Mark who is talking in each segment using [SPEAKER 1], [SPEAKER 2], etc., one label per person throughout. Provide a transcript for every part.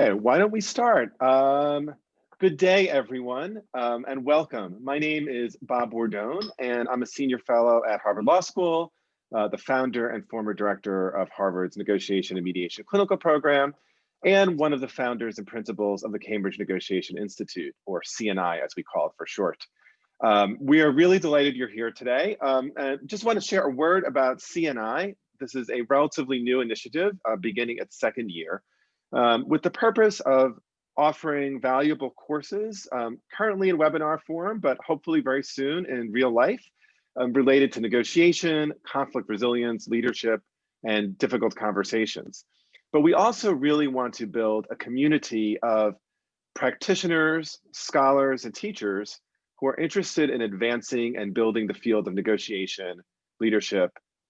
[SPEAKER 1] Okay, why don't we start? Good day, everyone, and welcome. My name is Bob Bordone, and I'm a senior fellow at Harvard Law School, the founder and former director of Harvard's Negotiation and Mediation Clinical Program, and one of the founders and principals of the Cambridge Negotiation Institute, or CNI as we call it for short. We are really delighted you're here today. And just want to share a word about CNI. This is a relatively new initiative beginning its second year, with the purpose of offering valuable courses, currently in webinar form, but hopefully very soon in real life, related to negotiation, conflict resilience, leadership, and difficult conversations. But we also really want to build a community of practitioners, scholars, and teachers who are interested in advancing and building the field of negotiation, leadership,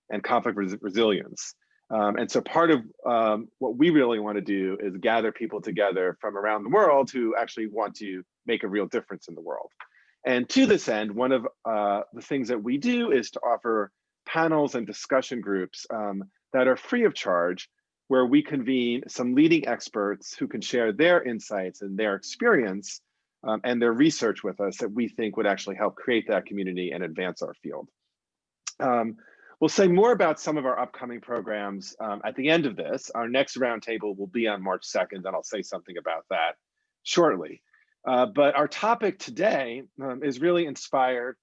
[SPEAKER 1] and conflict resilience. And so part of what we really want to do is gather people together from around the world who actually want to make a real difference in the world. And to this end, one of the things that we do is to offer panels and discussion groups that are free of charge, where we convene some leading experts who can share their insights and their experience and their research with us that we think would actually help create that community and advance our field. We'll say more about some of our upcoming programs at the end of this. Our next roundtable will be on March 2nd, and I'll say something about that shortly. But our topic today is really inspired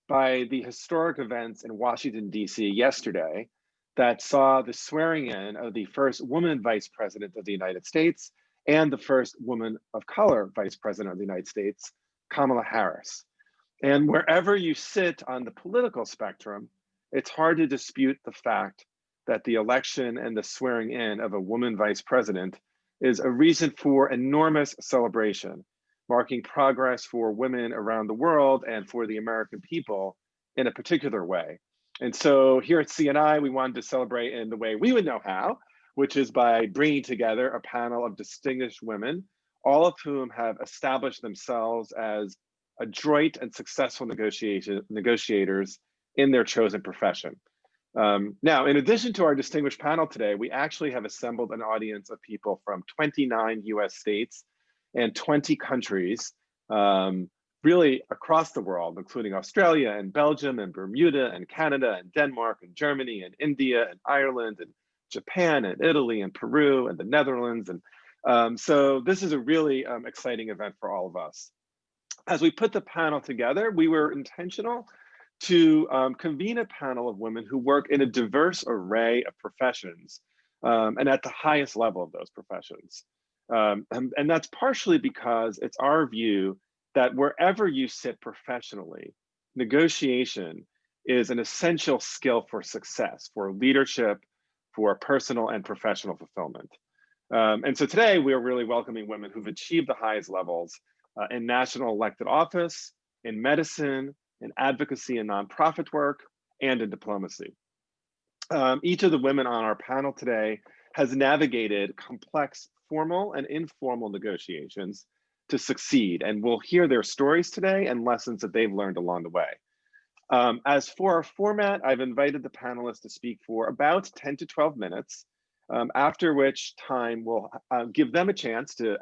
[SPEAKER 1] by the historic events in Washington, D.C. yesterday that saw the swearing in of the first woman vice president of the United States and the first woman of color vice president of the United States, Kamala Harris. And wherever you sit on the political spectrum, it's hard to dispute the fact that the election and the swearing in of a woman vice president is a reason for enormous celebration, marking progress for women around the world and for the American people in a particular way. And so here at CNI, we wanted to celebrate in the way we would know how, which is by bringing together a panel of distinguished women, all of whom have established themselves as adroit and successful negotiators in their chosen profession. Now, in addition to our distinguished panel today, we actually have assembled an audience of people from 29 US states and 20 countries, really across the world, including Australia and Belgium and Bermuda and Canada and Denmark and Germany and India and Ireland and Japan and Italy and Peru and the Netherlands. And so this is a really exciting event for all of us. As we put the panel together, we were intentional to convene a panel of women who work in a diverse array of professions and at the highest level of those professions. And that's partially because it's our view that wherever you sit professionally, negotiation is an essential skill for success, for leadership, for personal and professional fulfillment. And so today we are really welcoming women who've achieved the highest levels in national elected office, in medicine, in advocacy and nonprofit work, and in diplomacy. Each of the women on our panel today has navigated complex formal and informal negotiations to succeed, and we'll hear their stories today and lessons that they've learned along the way. As for our format, I've invited the panelists to speak for about 10 to 12 minutes, after which time we'll give them a chance to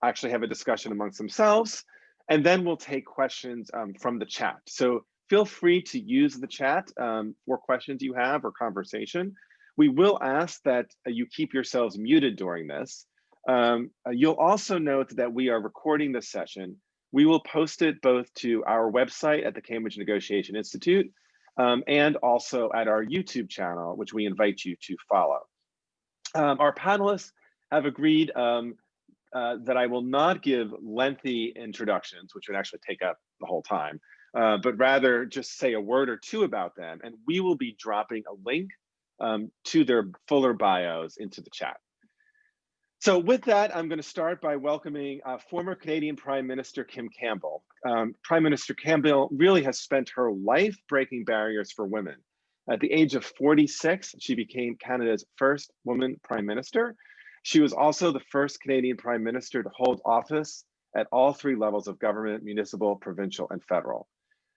[SPEAKER 1] actually have a discussion amongst themselves, and then we'll take questions from the chat. So feel free to use the chat for questions you have or conversation. We will ask that you keep yourselves muted during this. You'll also note that we are recording this session. We will post it both to our website at the Cambridge Negotiation Institute and also at our YouTube channel, which we invite you to follow. Our panelists have agreed that I will not give lengthy introductions, which would actually take up the whole time, but rather just say a word or two about them. And we will be dropping a link to their fuller bios into the chat. So with that, I'm going to start by welcoming former Canadian Prime Minister Kim Campbell. Prime Minister Campbell really has spent her life breaking barriers for women. At the age of 46, she became Canada's first woman Prime Minister. She was also the first Canadian Prime Minister to hold office at all three levels of government: municipal, provincial, and federal.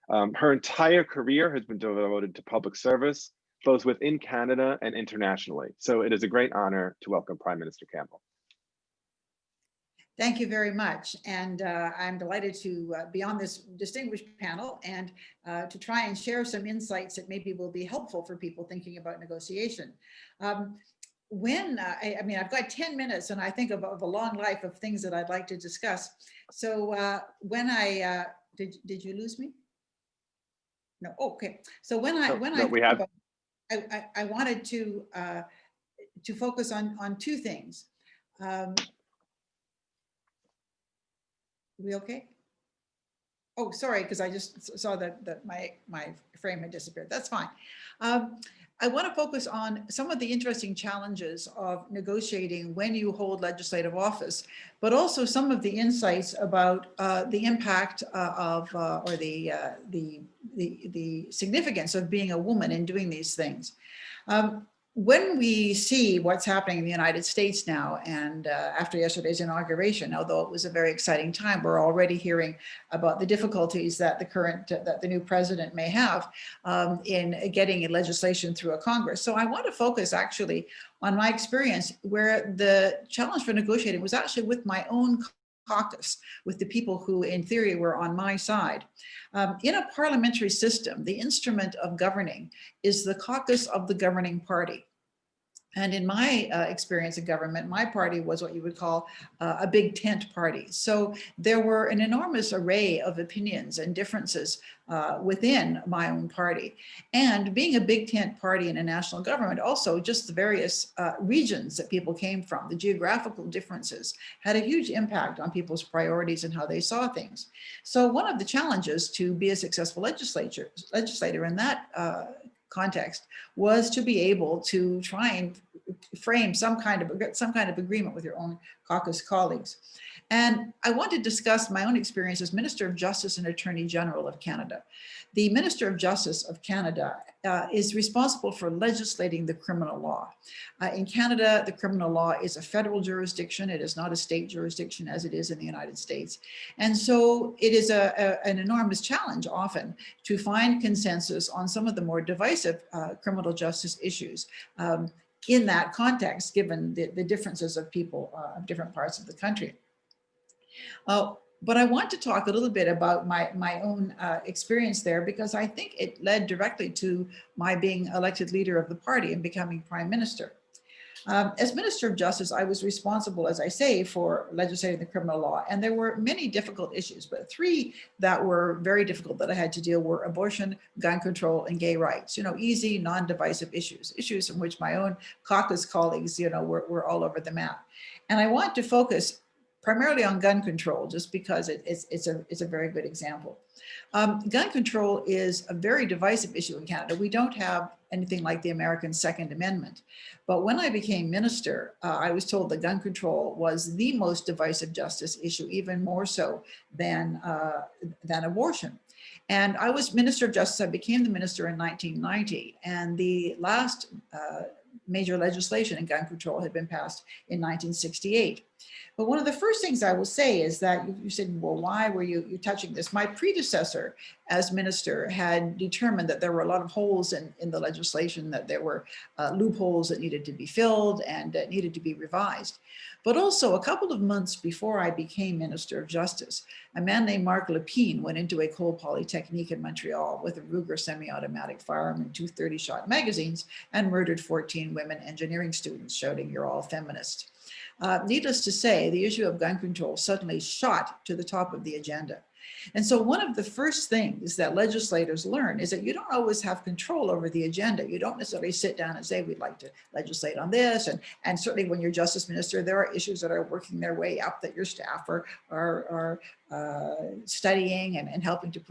[SPEAKER 1] Her entire career has been devoted to public service, both within Canada and internationally. So it is a great honor to welcome Prime Minister Campbell.
[SPEAKER 2] Thank you very much. And I'm delighted to be on this distinguished panel and to try and share some insights that maybe will be helpful for people thinking about negotiation. I mean, I've got 10 minutes and I think of a long life of things that I'd like to discuss. So did you lose me? No, okay. So I wanted to focus on two things. We okay? Oh, sorry, because I just saw that my frame had disappeared. That's fine. I want to focus on some of the interesting challenges of negotiating when you hold legislative office, but also some of the insights about the impact or the significance of being a woman in doing these things. When we see what's happening in the United States now, and after yesterday's inauguration, although it was a very exciting time, we're already hearing about the difficulties that the new president may have in getting legislation through a Congress. So I want to focus actually on my experience where the challenge for negotiating was actually with my own caucus, with the people who in theory were on my side. In a parliamentary system, the instrument of governing is the caucus of the governing party. And in my experience in government, my party was what you would call a big tent party. So there were an enormous array of opinions and differences within my own party. And being a big tent party in a national government, also just the various regions that people came from, the geographical differences had a huge impact on people's priorities and how they saw things. So one of the challenges to be a successful legislator in that context was to be able to try and frame some kind of agreement with your own caucus colleagues. And I want to discuss my own experience as Minister of Justice and Attorney General of Canada. The Minister of Justice of Canada is responsible for legislating the criminal law. In Canada, the criminal law is a federal jurisdiction. It is not a state jurisdiction as it is in the United States. And so it is an enormous challenge often to find consensus on some of the more divisive criminal justice issues in that context, given the differences of people of different parts of the country. But I want to talk a little bit about my own experience there, because I think it led directly to my being elected leader of the party and becoming prime minister. As Minister of Justice, I was responsible, as I say, for legislating the criminal law. And there were many difficult issues, but three that were very difficult that I had to deal were abortion, gun control, and gay rights. You know, easy, non-divisive issues in which my own caucus colleagues, you know, were all over the map. And I want to focus primarily on gun control, just because it's a very good example. Gun control is a very divisive issue in Canada. We don't have anything like the American Second Amendment. But when I became minister, I was told that gun control was the most divisive justice issue, even more so than abortion. And I was Minister of Justice. I became the minister in 1990, and the last major legislation in gun control had been passed in 1968. But one of the first things I will say is that you said, well, why were you touching this? My predecessor as minister had determined that there were a lot of holes in the legislation, that there were loopholes that needed to be filled and that needed to be revised. But also a couple of months before I became Minister of Justice, a man named Marc Lepine went into École Polytechnique in Montreal with a Ruger semi-automatic firearm and two 30-shot magazines and murdered 14 women engineering students, shouting, "You're all feminist." Needless to say, the issue of gun control suddenly shot to the top of the agenda. And so one of the first things that legislators learn is that you don't always have control over the agenda. You don't necessarily sit down and say, we'd like to legislate on this. And certainly when you're justice minister, there are issues that are working their way up that your staff are studying and helping to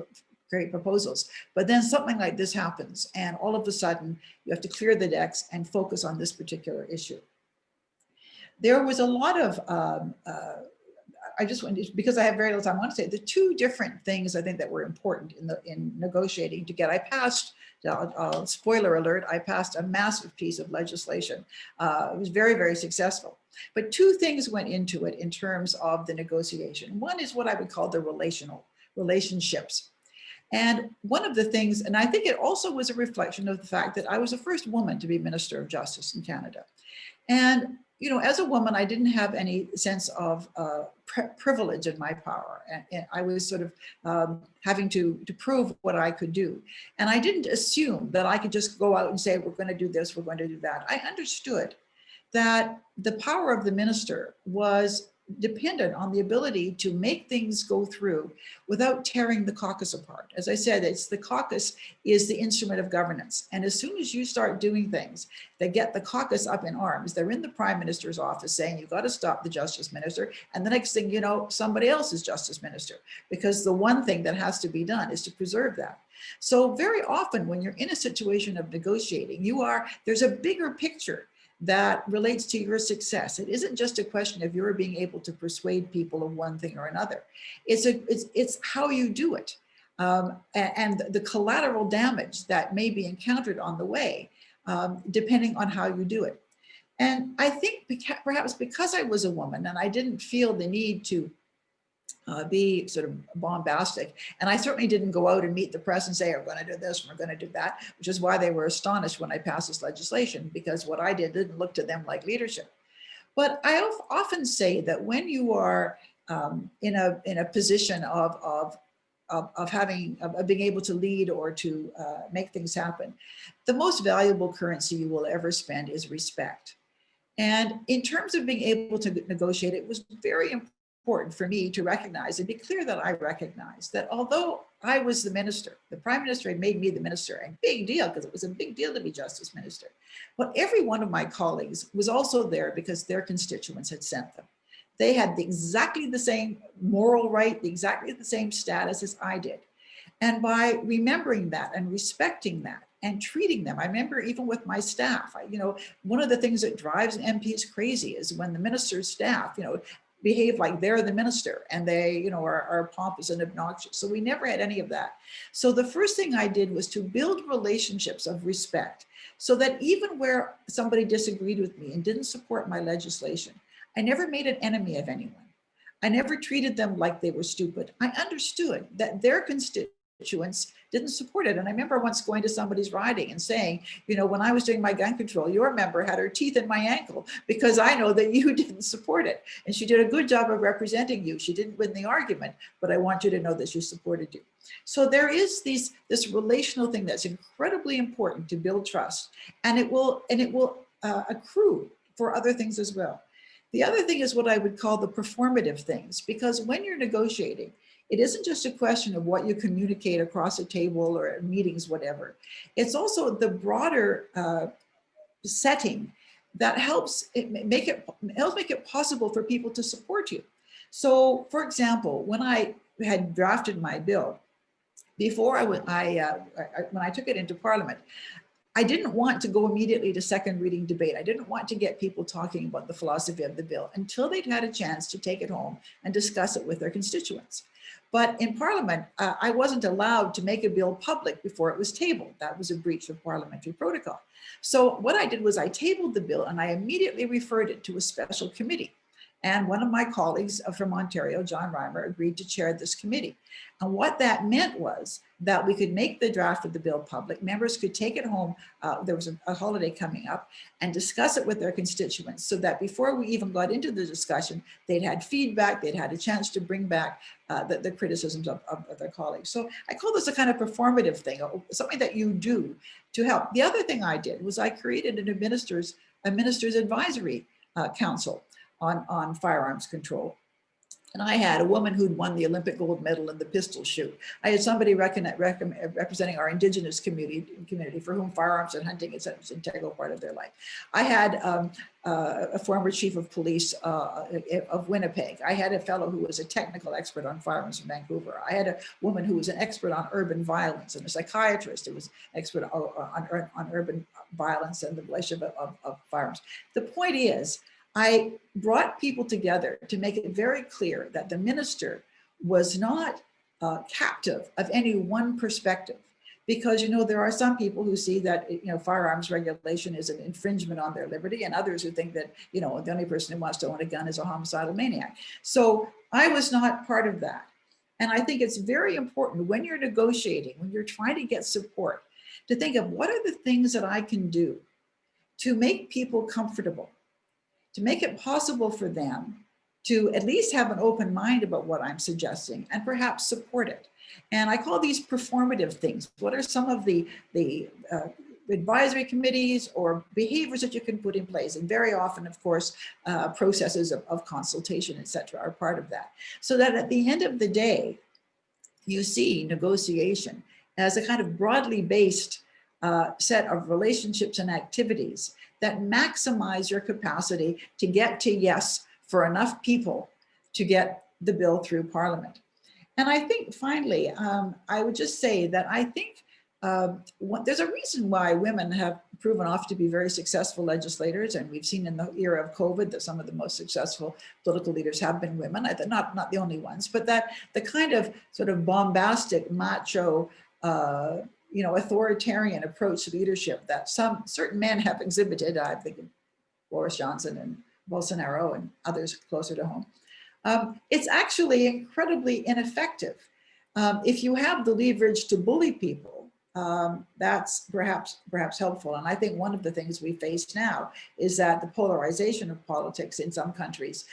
[SPEAKER 2] create proposals. But then something like this happens, and all of a sudden you have to clear the decks and focus on this particular issue. There was a lot of, I just want to, because I have very little time, I want to say the two different things I think that were important in negotiating to get, I passed, spoiler alert, I passed a massive piece of legislation. It was very, very successful. But two things went into it in terms of the negotiation. One is what I would call the relationships. And one of the things, and I think it also was a reflection of the fact that I was the first woman to be Minister of Justice in Canada. And you know, as a woman, I didn't have any sense of privilege in my power. And I was sort of having to prove what I could do. And I didn't assume that I could just go out and say, we're going to do this, we're going to do that. I understood that the power of the minister was dependent on the ability to make things go through without tearing the caucus apart. As I said, it's the caucus is the instrument of governance. And as soon as you start doing things that get the caucus up in arms, they're in the prime minister's office saying, you've got to stop the justice minister. And the next thing you know, somebody else is justice minister, because the one thing that has to be done is to preserve that. So very often when you're in a situation of negotiating, there's a bigger picture that relates to your success. It isn't just a question of your being able to persuade people of one thing or another. It's how you do it, and the collateral damage that may be encountered on the way, depending on how you do it. And I think perhaps because I was a woman and I didn't feel the need to be sort of bombastic. And I certainly didn't go out and meet the press and say, we're going to do this, we're going to do that, which is why they were astonished when I passed this legislation, because what I did didn't look to them like leadership. But I often say that when you are in a position of being able to lead or to make things happen, the most valuable currency you will ever spend is respect. And in terms of being able to negotiate, it was very important for me to recognize and be clear that I recognize that although I was the minister, the prime minister had made me the minister, a big deal, because it was a big deal to be justice minister. But every one of my colleagues was also there because their constituents had sent them. They had exactly the same moral right, exactly the same status as I did. And by remembering that and respecting that and treating them, I remember even with my staff, one of the things that drives MPs crazy is when the minister's staff, behave like they're the minister and they, are pompous and obnoxious. So we never had any of that. So the first thing I did was to build relationships of respect so that even where somebody disagreed with me and didn't support my legislation, I never made an enemy of anyone. I never treated them like they were stupid. I understood that their constituents didn't support it. And I remember once going to somebody's riding and saying, when I was doing my gun control, your member had her teeth in my ankle because I know that you didn't support it. And she did a good job of representing you. She didn't win the argument, but I want you to know that she supported you. So there is this relational thing that's incredibly important to build trust, and it will accrue for other things as well. The other thing is what I would call the performative things, because when you're negotiating, it isn't just a question of what you communicate across a table or meetings, whatever. It's also the broader setting that helps make it possible for people to support you. So, for example, when I had drafted my bill, before when I took it into Parliament, I didn't want to go immediately to second reading debate. I didn't want to get people talking about the philosophy of the bill until they'd had a chance to take it home and discuss it with their constituents. But in Parliament, I wasn't allowed to make a bill public before it was tabled. That was a breach of parliamentary protocol. So what I did was I tabled the bill and I immediately referred it to a special committee. And one of my colleagues from Ontario, John Reimer, agreed to chair this committee. And what that meant was that we could make the draft of the bill public. Members could take it home. There was a holiday coming up, and discuss it with their constituents, so that before we even got into the discussion, they'd had feedback, they'd had a chance to bring back the criticisms of their colleagues. So I call this a kind of performative thing, something that you do to help. The other thing I did was I created a minister's advisory council on firearms control. And I had a woman who'd won the Olympic gold medal in the pistol shoot. I had somebody representing our Indigenous community for whom firearms and hunting is an integral part of their life. I had a former chief of police of Winnipeg. I had a fellow who was a technical expert on firearms in Vancouver. I had a woman who was an expert on urban violence, and a psychiatrist who was expert on urban violence and the relationship of firearms. The point is, I brought people together to make it very clear that the minister was not captive of any one perspective, because there are some people who see that firearms regulation is an infringement on their liberty, and others who think that the only person who wants to own a gun is a homicidal maniac. So I was not part of that, and I think it's very important when you're negotiating, when you're trying to get support, to think of what are the things that I can do to make people comfortable, to make it possible for them to at least have an open mind about what I'm suggesting and perhaps support it. And I call these performative things. What are some of the advisory committees or behaviors that you can put in place? And very often, of course, processes of consultation, et cetera, are part of that. So that at the end of the day, you see negotiation as a kind of broadly based set of relationships and activities that maximize your capacity to get to yes for enough people to get the bill through Parliament. And I think finally, I would just say that I think there's a reason why women have proven off to be very successful legislators. And we've seen in the era of COVID that some of the most successful political leaders have been women, not the only ones, but that the kind of sort of bombastic, macho, authoritarian approach to leadership that some certain men have exhibited, I think of Boris Johnson and Bolsonaro and others closer to home, it's actually incredibly ineffective. If you have the leverage to bully people, that's perhaps helpful. And I think one of the things we face now is that the polarization of politics in some countries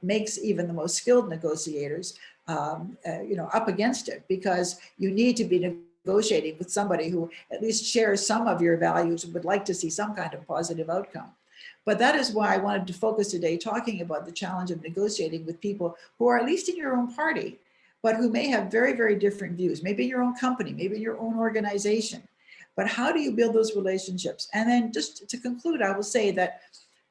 [SPEAKER 2] makes even the most skilled negotiators, up against it, because you need to be negotiating with somebody who at least shares some of your values and would like to see some kind of positive outcome. But that is why I wanted to focus today talking about the challenge of negotiating with people who are at least in your own party, but who may have very, very different views, maybe in your own company, maybe in your own organization. But how do you build those relationships? And then just to conclude, I will say that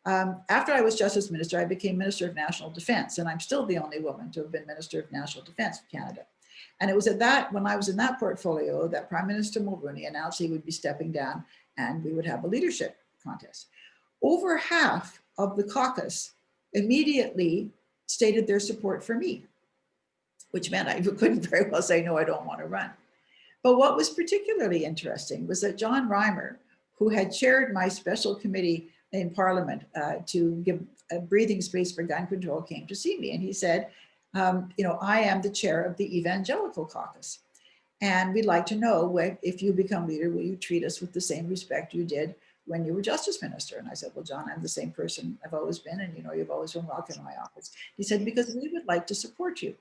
[SPEAKER 2] after I was Justice Minister, I became Minister of National Defense, and I'm still the only woman to have been Minister of National Defense of Canada. And it was at that, when I was in that portfolio, that Prime Minister Mulroney announced he would be stepping down and we would have a leadership contest. Over half of the caucus immediately stated their support for me, which meant I couldn't very well say, no, I don't want to run. But what was particularly interesting was that John Reimer, who had chaired my special committee in Parliament to give a breathing space for gun control, came to see me. And he said, I am the chair of the Evangelical Caucus. And we'd like to know, if you become leader, will you treat us with the same respect you did when you were Justice Minister? And I said, well, John, I'm the same person I've always been, and you've always been welcome in my office. He said, because we would like to support you.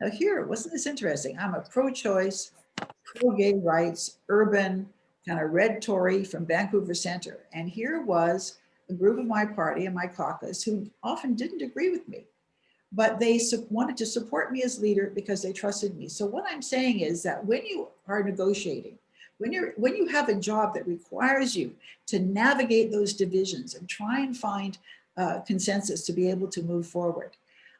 [SPEAKER 2] Now here, wasn't this interesting? I'm a pro-choice, pro-gay rights, urban, kind of red Tory from Vancouver Centre. And here was a group of my party and my caucus who often didn't agree with me, but they wanted to support me as leader because they trusted me. So what I'm saying is that when you are negotiating, when you have a job that requires you to navigate those divisions and try and find consensus to be able to move forward,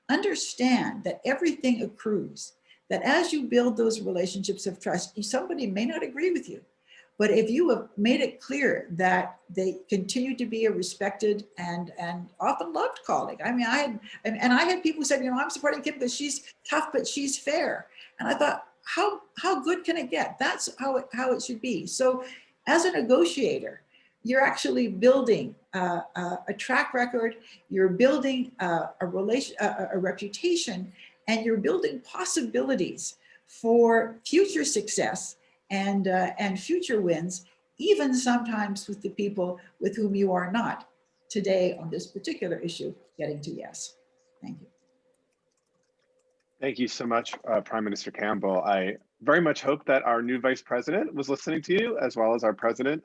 [SPEAKER 2] understand that everything accrues, that as you build those relationships of trust, somebody may not agree with you, but if you have made it clear that they continue to be a respected and often loved colleague. I mean, I had people who said, I'm supporting Kim because she's tough, but she's fair. And I thought, how good can it get? That's how it should be. So as a negotiator, you're actually building a track record, you're building a reputation, and you're building possibilities for future success and future wins, even sometimes with the people with whom you are not today on this particular issue getting to yes. Thank you.
[SPEAKER 1] Thank you so much, Prime Minister Campbell. I very much hope that our new Vice President was listening to you, as well as our President.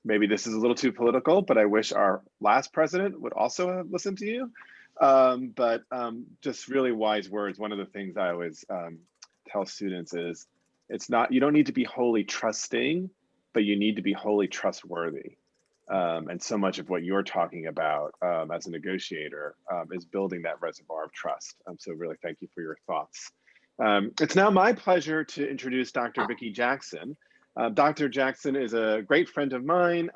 [SPEAKER 1] Maybe this is a little too political, but I wish our last president would also have listened to you. Just really wise words. One of the things I always tell students is, you don't need to be wholly trusting, but you need to be wholly trustworthy. And so much of what you're talking about as a negotiator is building that reservoir of trust. So really thank you for your thoughts. It's now my pleasure to introduce Dr. Vicki Jackson. Dr. Jackson is a great friend of mine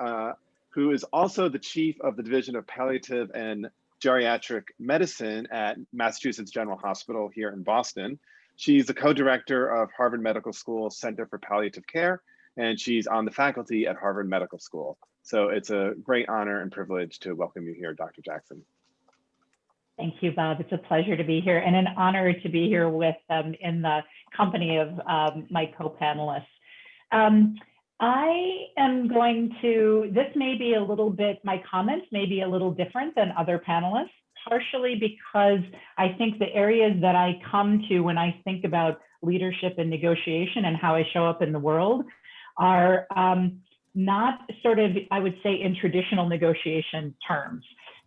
[SPEAKER 1] who is also the chief of the Division of Palliative and Geriatric Medicine at Massachusetts General Hospital here in Boston. She's the co-director of Harvard Medical School Center for Palliative Care, and she's on the faculty at Harvard Medical School. So it's a great honor and privilege to welcome you here, Dr. Jackson.
[SPEAKER 3] Thank you, Bob. It's a pleasure to be here and an honor to be here with in the company of my co-panelists. I am going to, this may be a little bit, my comments may be a little different than other panelists, partially because I think the areas that I come to when I think about leadership and negotiation and how I show up in the world are not sort of, I would say, in traditional negotiation terms.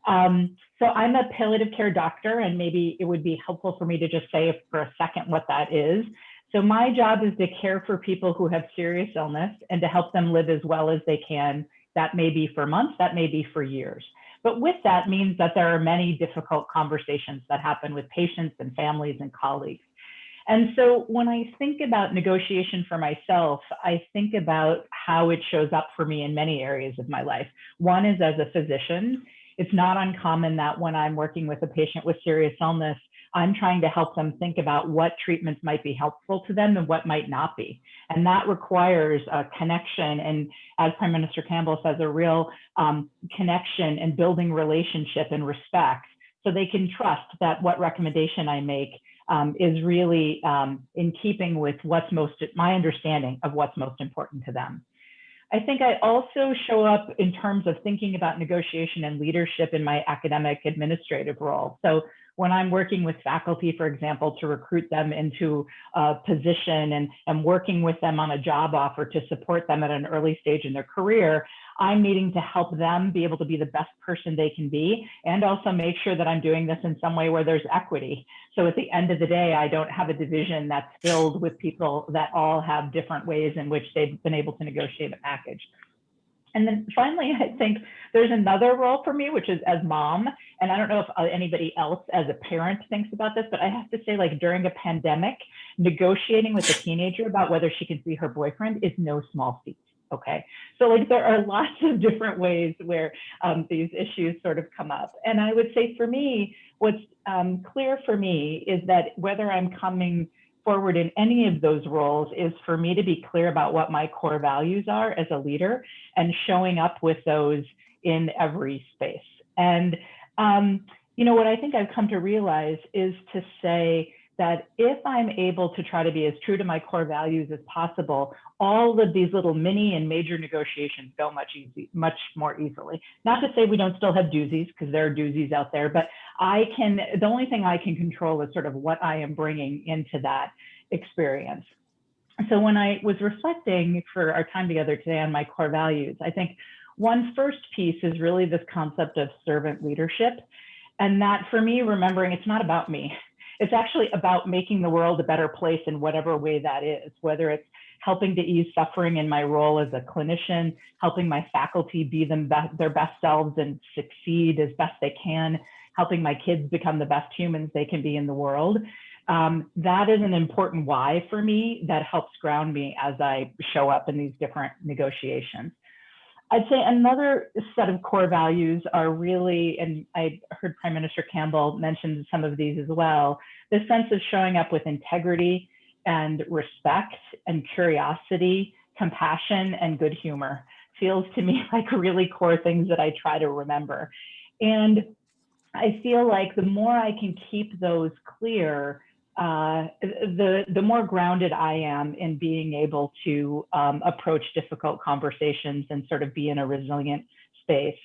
[SPEAKER 3] So I'm a palliative care doctor, and maybe it would be helpful for me to just say for a second what that is. So my job is to care for people who have serious illness and to help them live as well as they can. That may be for months, that may be for years. But with that means that there are many difficult conversations that happen with patients and families and colleagues. And so when I think about negotiation for myself, I think about how it shows up for me in many areas of my life. One is as a physician. It's not uncommon that when I'm working with a patient with serious illness, I'm trying to help them think about what treatments might be helpful to them and what might not be. And that requires a connection. And as Prime Minister Campbell says, a real connection and building relationship and respect so they can trust that what recommendation I make is really in keeping with what's most, my understanding of what's most important to them. I think I also show up in terms of thinking about negotiation and leadership in my academic administrative role. So when I'm working with faculty, for example, to recruit them into a position and working with them on a job offer to support them at an early stage in their career, I'm needing to help them be able to be the best person they can be, and also make sure that I'm doing this in some way where there's equity. So at the end of the day, I don't have a division that's filled with people that all have different ways in which they've been able to negotiate a package. And then finally, I think there's another role for me, which is as mom. And I don't know if anybody else as a parent thinks about this, but I have to say, like, during a pandemic, negotiating with a teenager about whether she can see her boyfriend is no small feat. Okay, so like there are lots of different ways where these issues sort of come up. And I would say for me, what's clear for me is that whether I'm coming forward in any of those roles is for me to be clear about what my core values are as a leader and showing up with those in every space. And, you know, what I think I've come to realize is to say that if I'm able to try to be as true to my core values as possible, all of these little mini and major negotiations go much more easily. Not to say we don't still have doozies, because there are doozies out there, but the only thing I can control is sort of what I am bringing into that experience. So when I was reflecting for our time together today on my core values, I think one first piece is really this concept of servant leadership. And that for me, remembering it's not about me. It's actually about making the world a better place in whatever way that is, whether it's helping to ease suffering in my role as a clinician, helping my faculty be their best selves and succeed as best they can, helping my kids become the best humans they can be in the world. That is an important why for me that helps ground me as I show up in these different negotiations. I'd say another set of core values are really, and I heard Prime Minister Campbell mention some of these as well, the sense of showing up with integrity and respect and curiosity, compassion, and good humor feels to me like really core things that I try to remember. And I feel like the more I can keep those clear, the more grounded I am in being able to approach difficult conversations and sort of be in a resilient space.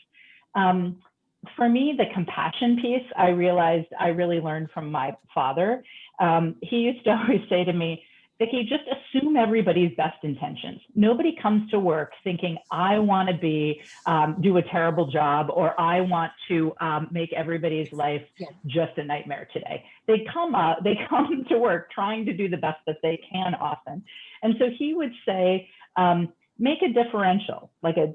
[SPEAKER 3] For me, the compassion piece, I realized I really learned from my father. He used to always say to me, Vicki, just assume everybody's best intentions. Nobody comes to work thinking, I want to do a terrible job, or I want to make everybody's life just a nightmare today. They come to work trying to do the best that they can often. And so he would say, make a differential,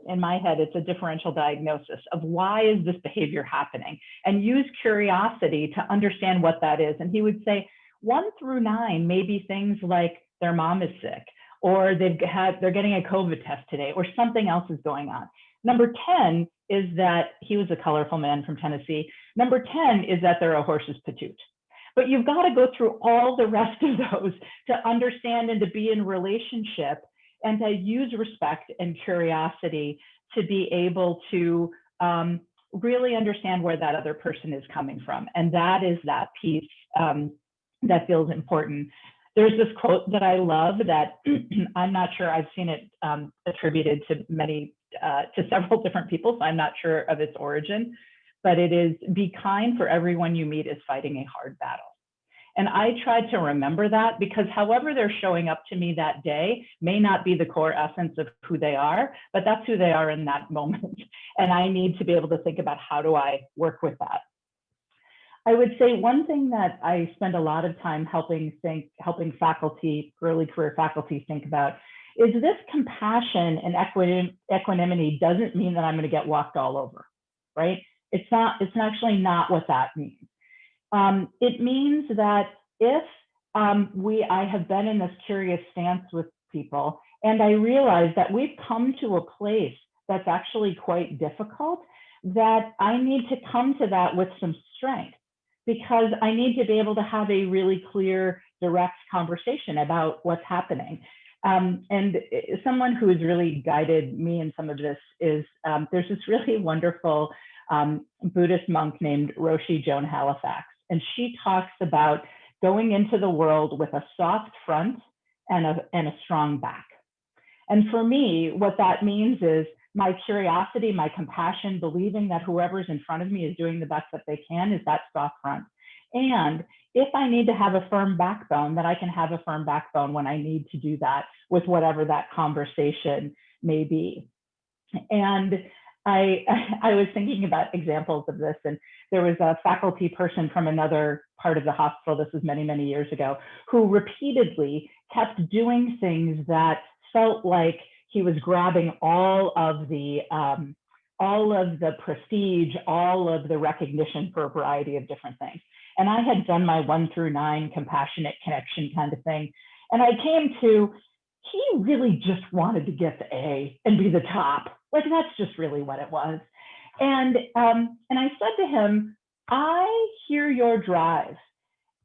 [SPEAKER 3] in my head, it's a differential diagnosis of why is this behavior happening, and use curiosity to understand what that is. And he would say, 1 through 9 may be things like their mom is sick, or they're getting a COVID test today, or something else is going on. Number 10 is that he was a colorful man from Tennessee. Number 10 is that they're a horse's patoot. But you've got to go through all the rest of those to understand and to be in relationship and to use respect and curiosity to be able to really understand where that other person is coming from. And that is that piece that feels important. There's this quote that I love that I'm not sure, I've seen it attributed to to several different people, so I'm not sure of its origin, but it is, "Be kind, for everyone you meet is fighting a hard battle." And I tried to remember that, because however they're showing up to me that day may not be the core essence of who they are, but that's who they are in that moment. And I need to be able to think about, how do I work with that? I would say one thing that I spend a lot of time helping faculty, early career faculty, think about is this: compassion and equanimity doesn't mean that I'm going to get walked all over, right? It's actually not what that means. It means that if I have been in this curious stance with people, and I realize that we've come to a place that's actually quite difficult, that I need to come to that with some strength, because I need to be able to have a really clear, direct conversation about what's happening. And someone who has really guided me in some of this is, there's this really wonderful Buddhist monk named Roshi Joan Halifax. And she talks about going into the world with a soft front and a strong back. And for me, what that means is my curiosity, my compassion, believing that whoever's in front of me is doing the best that they can, is that soft front. And if I need to have a firm backbone, that I can have a firm backbone when I need to do that with whatever that conversation may be. And I was thinking about examples of this, and there was a faculty person from another part of the hospital, this was many, many years ago, who repeatedly kept doing things that felt like he was grabbing all of the prestige, all of the recognition for a variety of different things. And I had done my 1 through 9 compassionate connection kind of thing. And I came to, he really just wanted to get the A and be the top. Like, that's just really what it was. And I said to him, I hear your drive.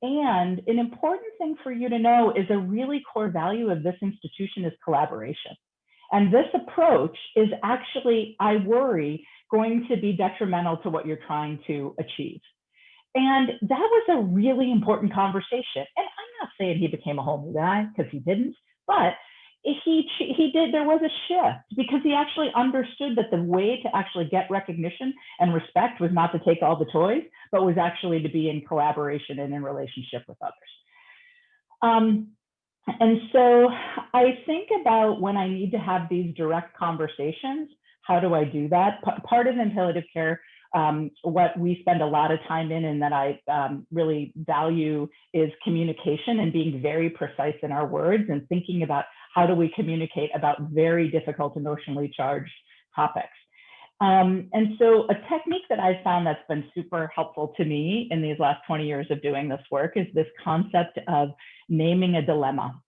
[SPEAKER 3] And an important thing for you to know is a really core value of this institution is collaboration. And this approach is actually, I worry, going to be detrimental to what you're trying to achieve. And that was a really important conversation. And I'm not saying he became a homely guy, because he didn't, but he did, there was a shift, because he actually understood that the way to actually get recognition and respect was not to take all the toys, but was actually to be in collaboration and in relationship with others. And so I think about when I need to have these direct conversations, how do I do that? Part of palliative care, what we spend a lot of time in and that I really value is communication and being very precise in our words and thinking about how do we communicate about very difficult, emotionally charged topics. And so a technique that I've found that's been super helpful to me in these last 20 years of doing this work is this concept of naming a dilemma.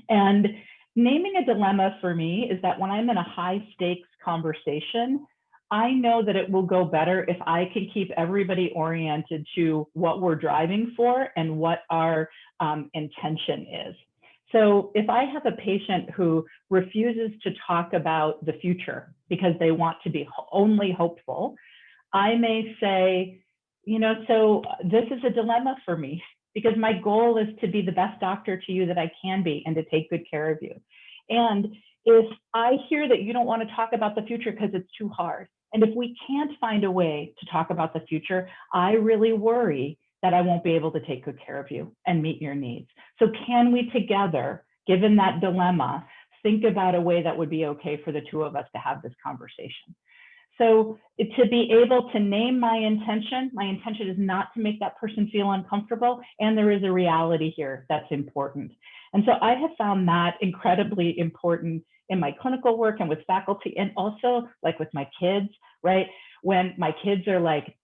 [SPEAKER 3] And naming a dilemma for me is that when I'm in a high stakes conversation, I know that it will go better if I can keep everybody oriented to what we're driving for and what our intention is. So if I have a patient who refuses to talk about the future because they want to be only hopeful, I may say, you know, so this is a dilemma for me because my goal is to be the best doctor to you that I can be and to take good care of you. And if I hear that you don't want to talk about the future because it's too hard, and if we can't find a way to talk about the future, I really worry that I won't be able to take good care of you and meet your needs. So can we together, given that dilemma, think about a way that would be okay for the two of us to have this conversation? So to be able to name my intention is not to make that person feel uncomfortable, and there is a reality here that's important. And so I have found that incredibly important in my clinical work and with faculty, and also like with my kids, right? When my kids are like,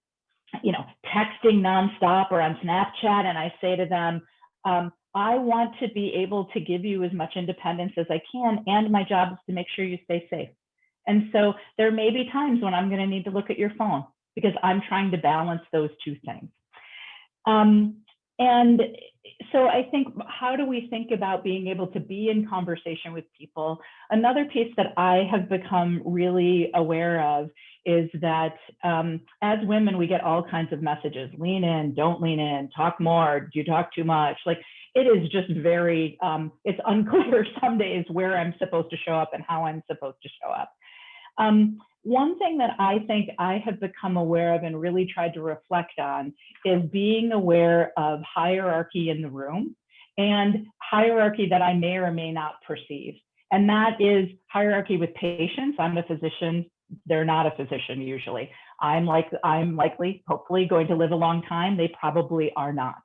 [SPEAKER 3] you know, texting nonstop or on Snapchat, and I say to them, I want to be able to give you as much independence as I can, and my job is to make sure you stay safe. And so there may be times when I'm going to need to look at your phone because I'm trying to balance those two things. And So I think, how do we think about being able to be in conversation with people? Another piece that I have become really aware of is that as women, we get all kinds of messages: lean in, don't lean in, talk more, do you talk too much? Like, it is just very, it's unclear some days where I'm supposed to show up and how I'm supposed to show up. One thing that I think I have become aware of and really tried to reflect on is being aware of hierarchy in the room, and hierarchy that I may or may not perceive. And that is hierarchy with patients. I'm a physician. They're not a physician usually. I'm likely, hopefully, going to live a long time. They probably are not.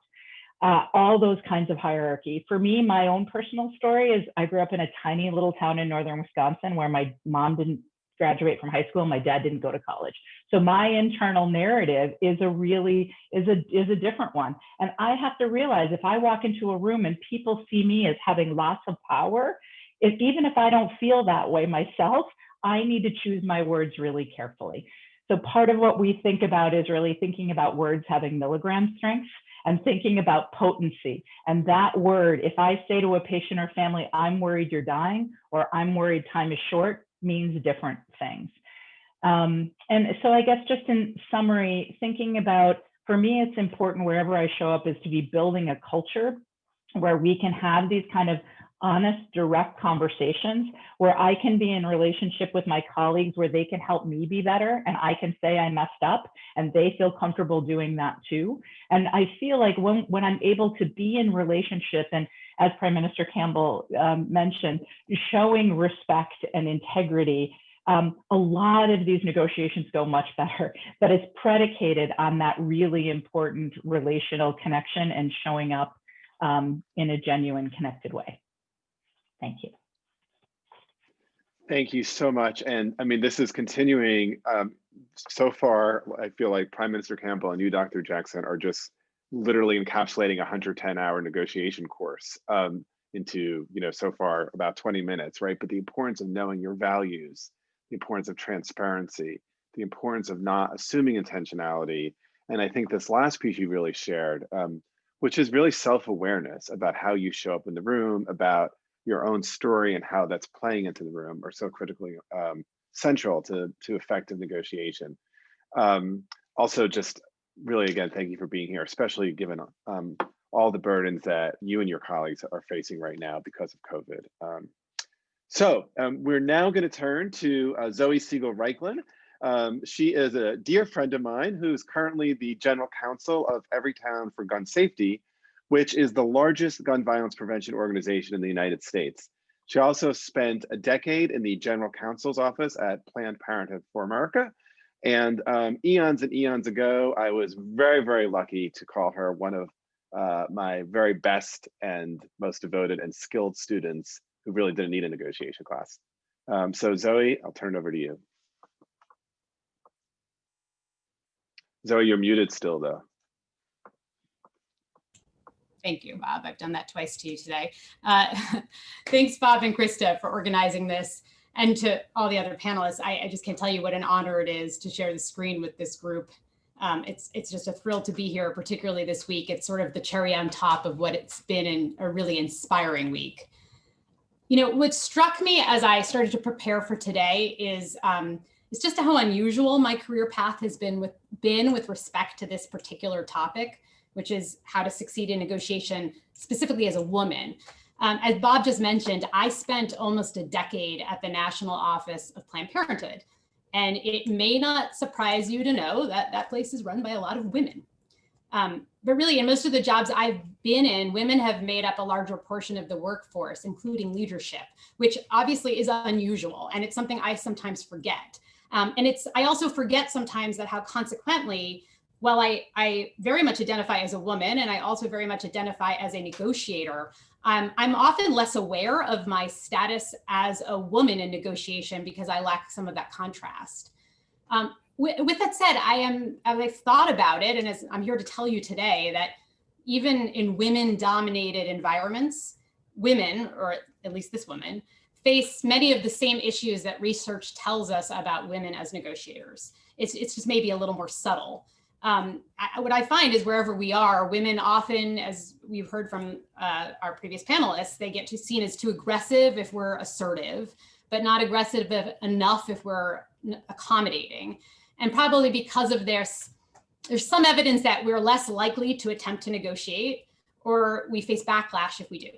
[SPEAKER 3] All those kinds of hierarchy. For me, my own personal story is I grew up in a tiny little town in northern Wisconsin where my mom didn't graduate from high school, my dad didn't go to college. So my internal narrative is a different one. And I have to realize, if I walk into a room and people see me as having lots of power, even if I don't feel that way myself, I need to choose my words really carefully. So part of what we think about is really thinking about words having milligram strength and thinking about potency. And that word, if I say to a patient or family, I'm worried you're dying, or I'm worried time is short, means different things. And so I guess just in summary, thinking about, for me, it's important wherever I show up is to be building a culture where we can have these kind of honest, direct conversations, where I can be in relationship with my colleagues, where they can help me be better, and I can say I messed up, and they feel comfortable doing that too. And I feel like when I'm able to be in relationship, and as Prime Minister Campbell mentioned, showing respect and integrity, a lot of these negotiations go much better, but it's predicated on that really important relational connection and showing up in a genuine, connected way. Thank you.
[SPEAKER 1] Thank you so much. And I mean, this is continuing. So far, I feel like Prime Minister Campbell and you, Dr. Jackson, are just literally encapsulating a 110-hour negotiation course into, so far about 20 minutes, right? But the importance of knowing your values, the importance of transparency, the importance of not assuming intentionality. And I think this last piece you really shared, which is really self-awareness about how you show up in the room, about your own story and how that's playing into the room, are so critically central to effective negotiation. Also, just really, again, thank you for being here, especially given all the burdens that you and your colleagues are facing right now because of COVID. So we're now going to turn to Zoe Siegel Reichlen. She is a dear friend of mine who's currently the General Counsel of Everytown for Gun Safety, which is the largest gun violence prevention organization in the United States. She also spent a decade in the General Counsel's office at Planned Parenthood for America. And eons and eons ago, I was very, very lucky to call her one of my very best and most devoted and skilled students who really didn't need a negotiation class. So Zoe, I'll turn it over to you. Zoe, you're muted still though.
[SPEAKER 4] Thank you, Bob. I've done that twice to you today. Thanks, Bob and Krista, for organizing this, and to all the other panelists. I just can't tell you what an honor it is to share the screen with this group. It's just a thrill to be here, particularly this week. It's sort of the cherry on top of what it's been in a really inspiring week. What struck me as I started to prepare for today is just how unusual my career path has been with respect to this particular topic, which is how to succeed in negotiation, specifically as a woman. As Bob just mentioned, I spent almost a decade at the National Office of Planned Parenthood. And it may not surprise you to know that that place is run by a lot of women. But really, in most of the jobs I've been in, women have made up a larger portion of the workforce, including leadership, which obviously is unusual. And it's something I sometimes forget. I also forget sometimes that how consequently, while I very much identify as a woman, and I also very much identify as a negotiator, I'm often less aware of my status as a woman in negotiation because I lack some of that contrast. With that said, I've thought about it, and as I'm here to tell you today, that even in women-dominated environments, women, or at least this woman, face many of the same issues that research tells us about women as negotiators. It's just maybe a little more subtle. What I find is wherever we are, women often, as we've heard from our previous panelists, they get seen as too aggressive if we're assertive, but not aggressive enough if we're accommodating. And probably because of this, there's some evidence that we're less likely to attempt to negotiate, or we face backlash if we do.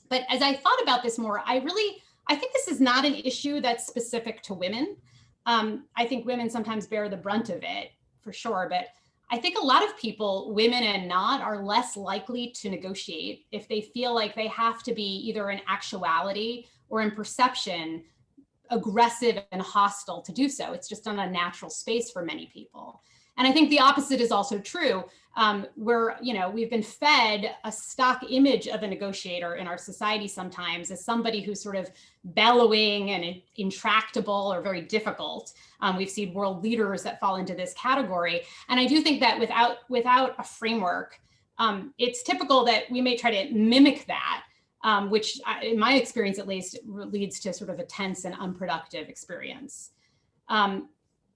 [SPEAKER 4] But as I thought about this more, I think this is not an issue that's specific to women. I think women sometimes bear the brunt of it, for sure, but I think a lot of people, women and not, are less likely to negotiate if they feel like they have to be either in actuality or in perception aggressive and hostile to do so. It's just not a natural space for many people. And I think the opposite is also true. We've been fed a stock image of a negotiator in our society sometimes as somebody who's sort of bellowing and intractable or very difficult. We've seen world leaders that fall into this category. And I do think that without a framework, it's typical that we may try to mimic that, which in my experience at least leads to sort of a tense and unproductive experience.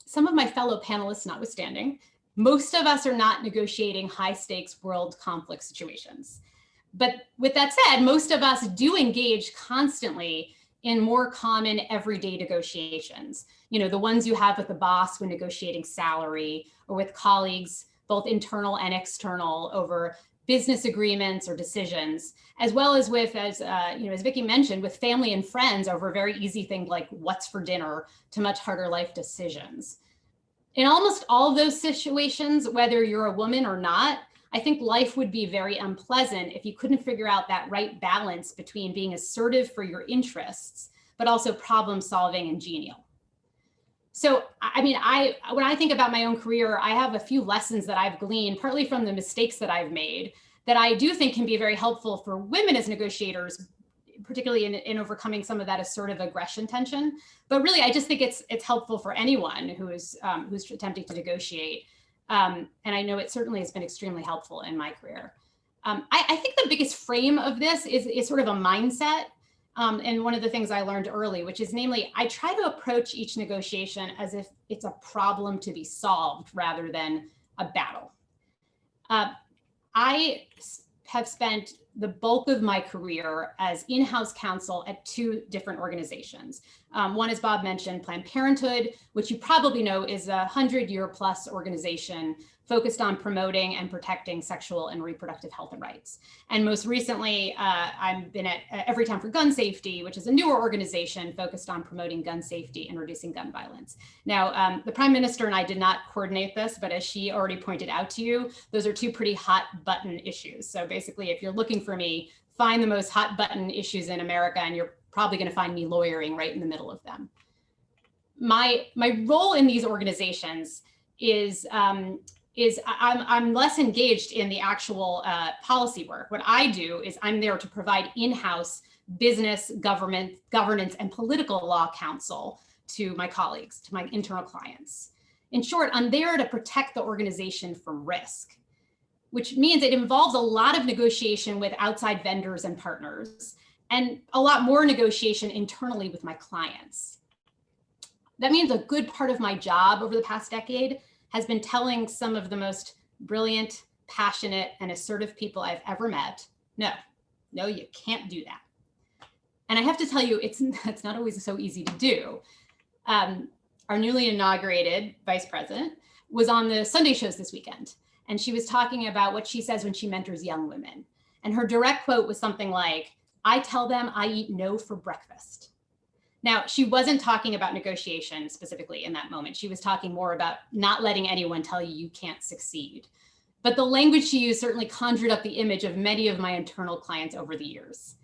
[SPEAKER 4] Some of my fellow panelists notwithstanding, most of us are not negotiating high stakes world conflict situations. But with that said, most of us do engage constantly in more common everyday negotiations. The ones you have with the boss when negotiating salary, or with colleagues, both internal and external, over business agreements or decisions, as well as with, as Vicki mentioned, with family and friends over very easy things like what's for dinner to much harder life decisions. In almost all of those situations, whether you're a woman or not, I think life would be very unpleasant if you couldn't figure out that right balance between being assertive for your interests, but also problem solving and genial. So, when I think about my own career, I have a few lessons that I've gleaned, partly from the mistakes that I've made, that I do think can be very helpful for women as negotiators, particularly in overcoming some of that assertive aggression tension. But really, I just think it's helpful for anyone who's attempting to negotiate. And I know it certainly has been extremely helpful in my career. I think the biggest frame of this is sort of a mindset. And one of the things I learned early, which is namely, I try to approach each negotiation as if it's a problem to be solved rather than a battle. I have spent the bulk of my career as in-house counsel at two different organizations. One, as Bob mentioned, Planned Parenthood, which you probably know is a 100-year-plus organization focused on promoting and protecting sexual and reproductive health and rights. And most recently, I've been at Every Time for Gun Safety, which is a newer organization focused on promoting gun safety and reducing gun violence. Now, the Prime Minister and I did not coordinate this, but as she already pointed out to you, those are two pretty hot button issues. So basically, if you're looking for me, find the most hot button issues in America, and you're probably going to find me lawyering right in the middle of them. My role in these organizations is I'm less engaged in the actual policy work. What I do is I'm there to provide in-house business, governance, and political law counsel to my colleagues, to my internal clients. In short, I'm there to protect the organization from risk, which means it involves a lot of negotiation with outside vendors and partners, and a lot more negotiation internally with my clients. That means a good part of my job over the past decade has been telling some of the most brilliant, passionate, and assertive people I've ever met, no, you can't do that. And I have to tell you, it's not always so easy to do. Our newly inaugurated vice president was on the Sunday shows this weekend, and she was talking about what she says when she mentors young women. And her direct quote was something like, "I tell them I eat no for breakfast." Now, she wasn't talking about negotiation specifically in that moment. She was talking more about not letting anyone tell you you can't succeed. But the language she used certainly conjured up the image of many of my internal clients over the years.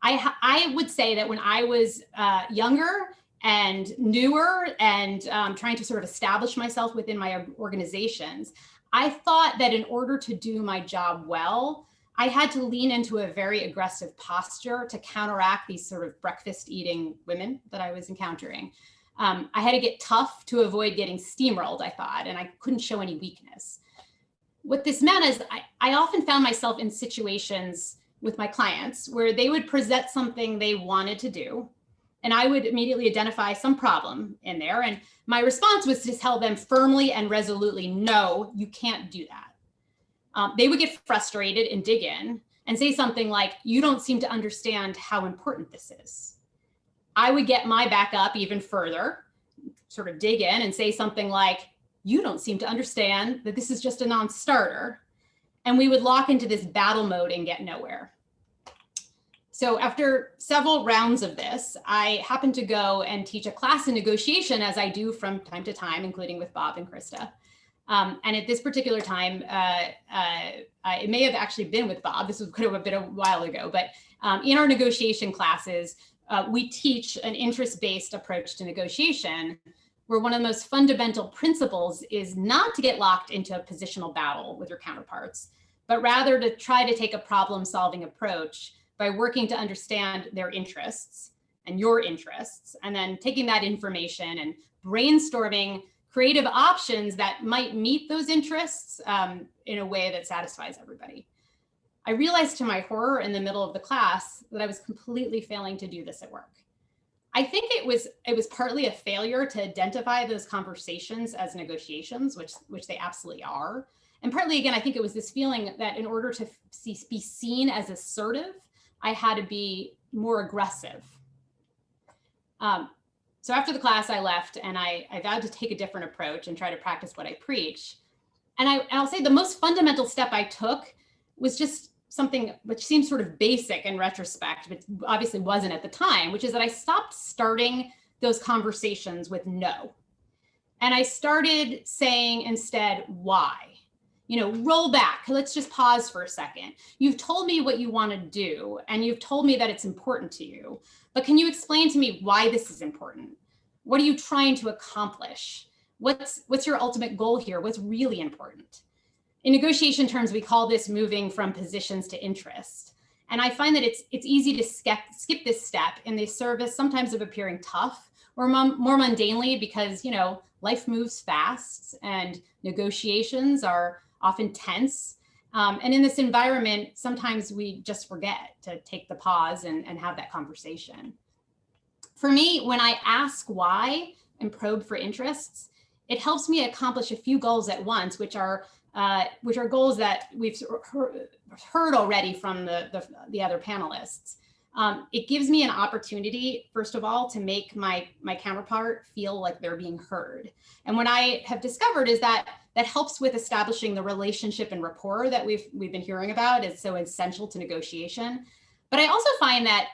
[SPEAKER 4] I would say that when I was younger and newer and trying to sort of establish myself within my organizations, I thought that in order to do my job well, I had to lean into a very aggressive posture to counteract these sort of breakfast eating women that I was encountering. I had to get tough to avoid getting steamrolled, I thought, and I couldn't show any weakness. What this meant is I often found myself in situations with my clients where they would present something they wanted to do, And I would immediately identify some problem in there. And my response was to tell them firmly and resolutely, no, you can't do that. They would get frustrated and dig in and say something like, you don't seem to understand how important this is. I would get my back up even further, sort of dig in and say something like, you don't seem to understand that this is just a non-starter. And we would lock into this battle mode and get nowhere. So after several rounds of this, I happened to go and teach a class in negotiation, as I do from time to time, including with Bob and Krista. And at this particular time, it may have actually been with Bob. This could have been a while ago, but in our negotiation classes, we teach an interest-based approach to negotiation, where one of the most fundamental principles is not to get locked into a positional battle with your counterparts, but rather to try to take a problem-solving approach by working to understand their interests and your interests, and then taking that information and brainstorming creative options that might meet those interests in a way that satisfies everybody. I realized to my horror in the middle of the class that I was completely failing to do this at work. I think it was partly a failure to identify those conversations as negotiations, which they absolutely are. And partly, again, I think it was this feeling that in order to be seen as assertive, I had to be more aggressive. So after the class, I left and I vowed to take a different approach and try to practice what I preach. And I'll say the most fundamental step I took was just something which seems sort of basic in retrospect, but obviously wasn't at the time, which is that I stopped starting those conversations with no. And I started saying instead, why? You know, roll back. Let's just pause for a second. You've told me what you want to do, and you've told me that it's important to you. But can you explain to me why this is important? What are you trying to accomplish? What's your ultimate goal here? What's really important? In negotiation terms, we call this moving from positions to interest. And I find that it's easy to skip this step in the service sometimes of appearing tough, or more mundanely, because, you know, life moves fast and negotiations are often tense. And in this environment, sometimes we just forget to take the pause and have that conversation. For me, when I ask why and probe for interests, it helps me accomplish a few goals at once, which are goals that we've heard already from the other panelists. It gives me an opportunity, first of all, to make my counterpart feel like they're being heard. And what I have discovered is that helps with establishing the relationship and rapport that we've been hearing about. It's so essential to negotiation. But I also find that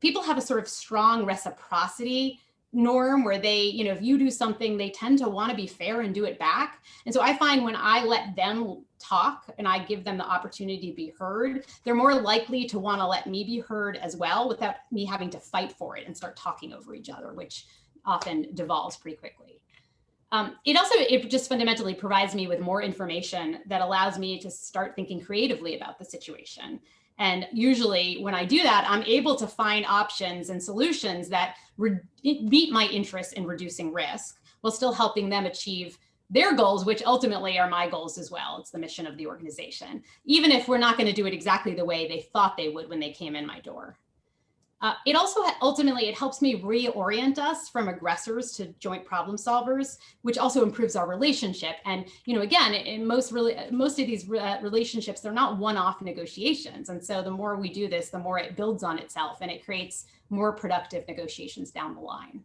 [SPEAKER 4] people have a sort of strong reciprocity norm where they, you know, if you do something, they tend to want to be fair and do it back. And so I find when I let them talk and I give them the opportunity to be heard, they're more likely to want to let me be heard as well without me having to fight for it and start talking over each other, which often devolves pretty quickly. It just fundamentally provides me with more information that allows me to start thinking creatively about the situation. And usually when I do that, I'm able to find options and solutions that meet my interest in reducing risk while still helping them achieve their goals, which ultimately are my goals as well. It's the mission of the organization, even if we're not going to do it exactly the way they thought they would when they came in my door. It also ultimately, it helps me reorient us from aggressors to joint problem solvers, which also improves our relationship. And, you know, again, in most of these relationships, they're not one-off negotiations. And so the more we do this, the more it builds on itself and it creates more productive negotiations down the line.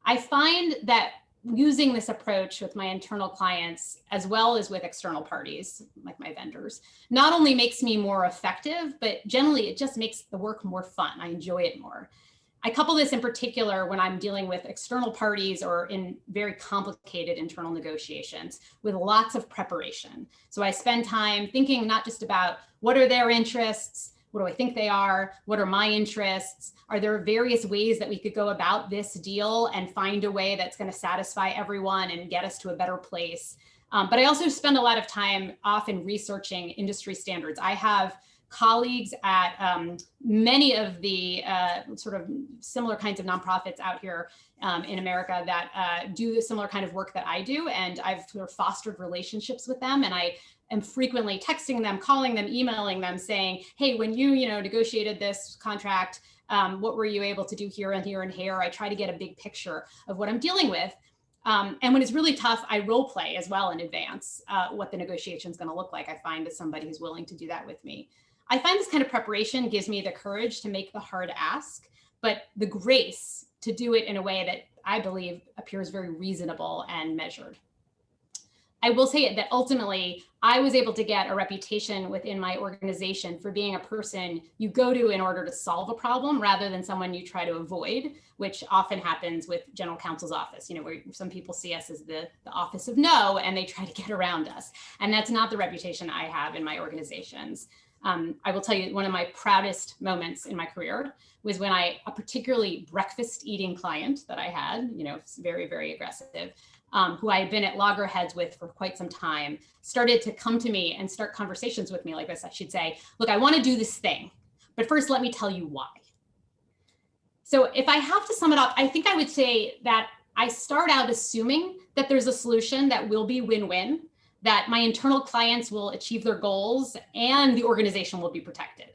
[SPEAKER 4] I find that using this approach with my internal clients, as well as with external parties, like my vendors, not only makes me more effective, but generally it just makes the work more fun. I enjoy it more. I couple this in particular when I'm dealing with external parties or in very complicated internal negotiations with lots of preparation. So I spend time thinking not just about what are their interests, what do I think they are? What are my interests? Are there various ways that we could go about this deal and find a way that's going to satisfy everyone and get us to a better place? But I also spend a lot of time often researching industry standards. I have colleagues at many of the sort of similar kinds of nonprofits out here in America that do the similar kind of work that I do. And I've sort of fostered relationships with them. And I am frequently texting them, calling them, emailing them, saying, hey, when you negotiated this contract, what were you able to do here and here and here? I try to get a big picture of what I'm dealing with. And when it's really tough, I role play as well in advance what the negotiation is going to look like. I find somebody who's willing to do that with me. I find this kind of preparation gives me the courage to make the hard ask, but the grace to do it in a way that I believe appears very reasonable and measured. I will say that ultimately, I was able to get a reputation within my organization for being a person you go to in order to solve a problem rather than someone you try to avoid, which often happens with general counsel's office, where some people see us as the office of no, and they try to get around us. And that's not the reputation I have in my organizations. I will tell you, one of my proudest moments in my career was when a particularly breakfast eating client that I had, very, very aggressive, who I had been at loggerheads with for quite some time, started to come to me and start conversations with me like this. I should say, look, I want to do this thing, but first let me tell you why. So if I have to sum it up, I think I would say that I start out assuming that there's a solution that will be win-win, that my internal clients will achieve their goals and the organization will be protected,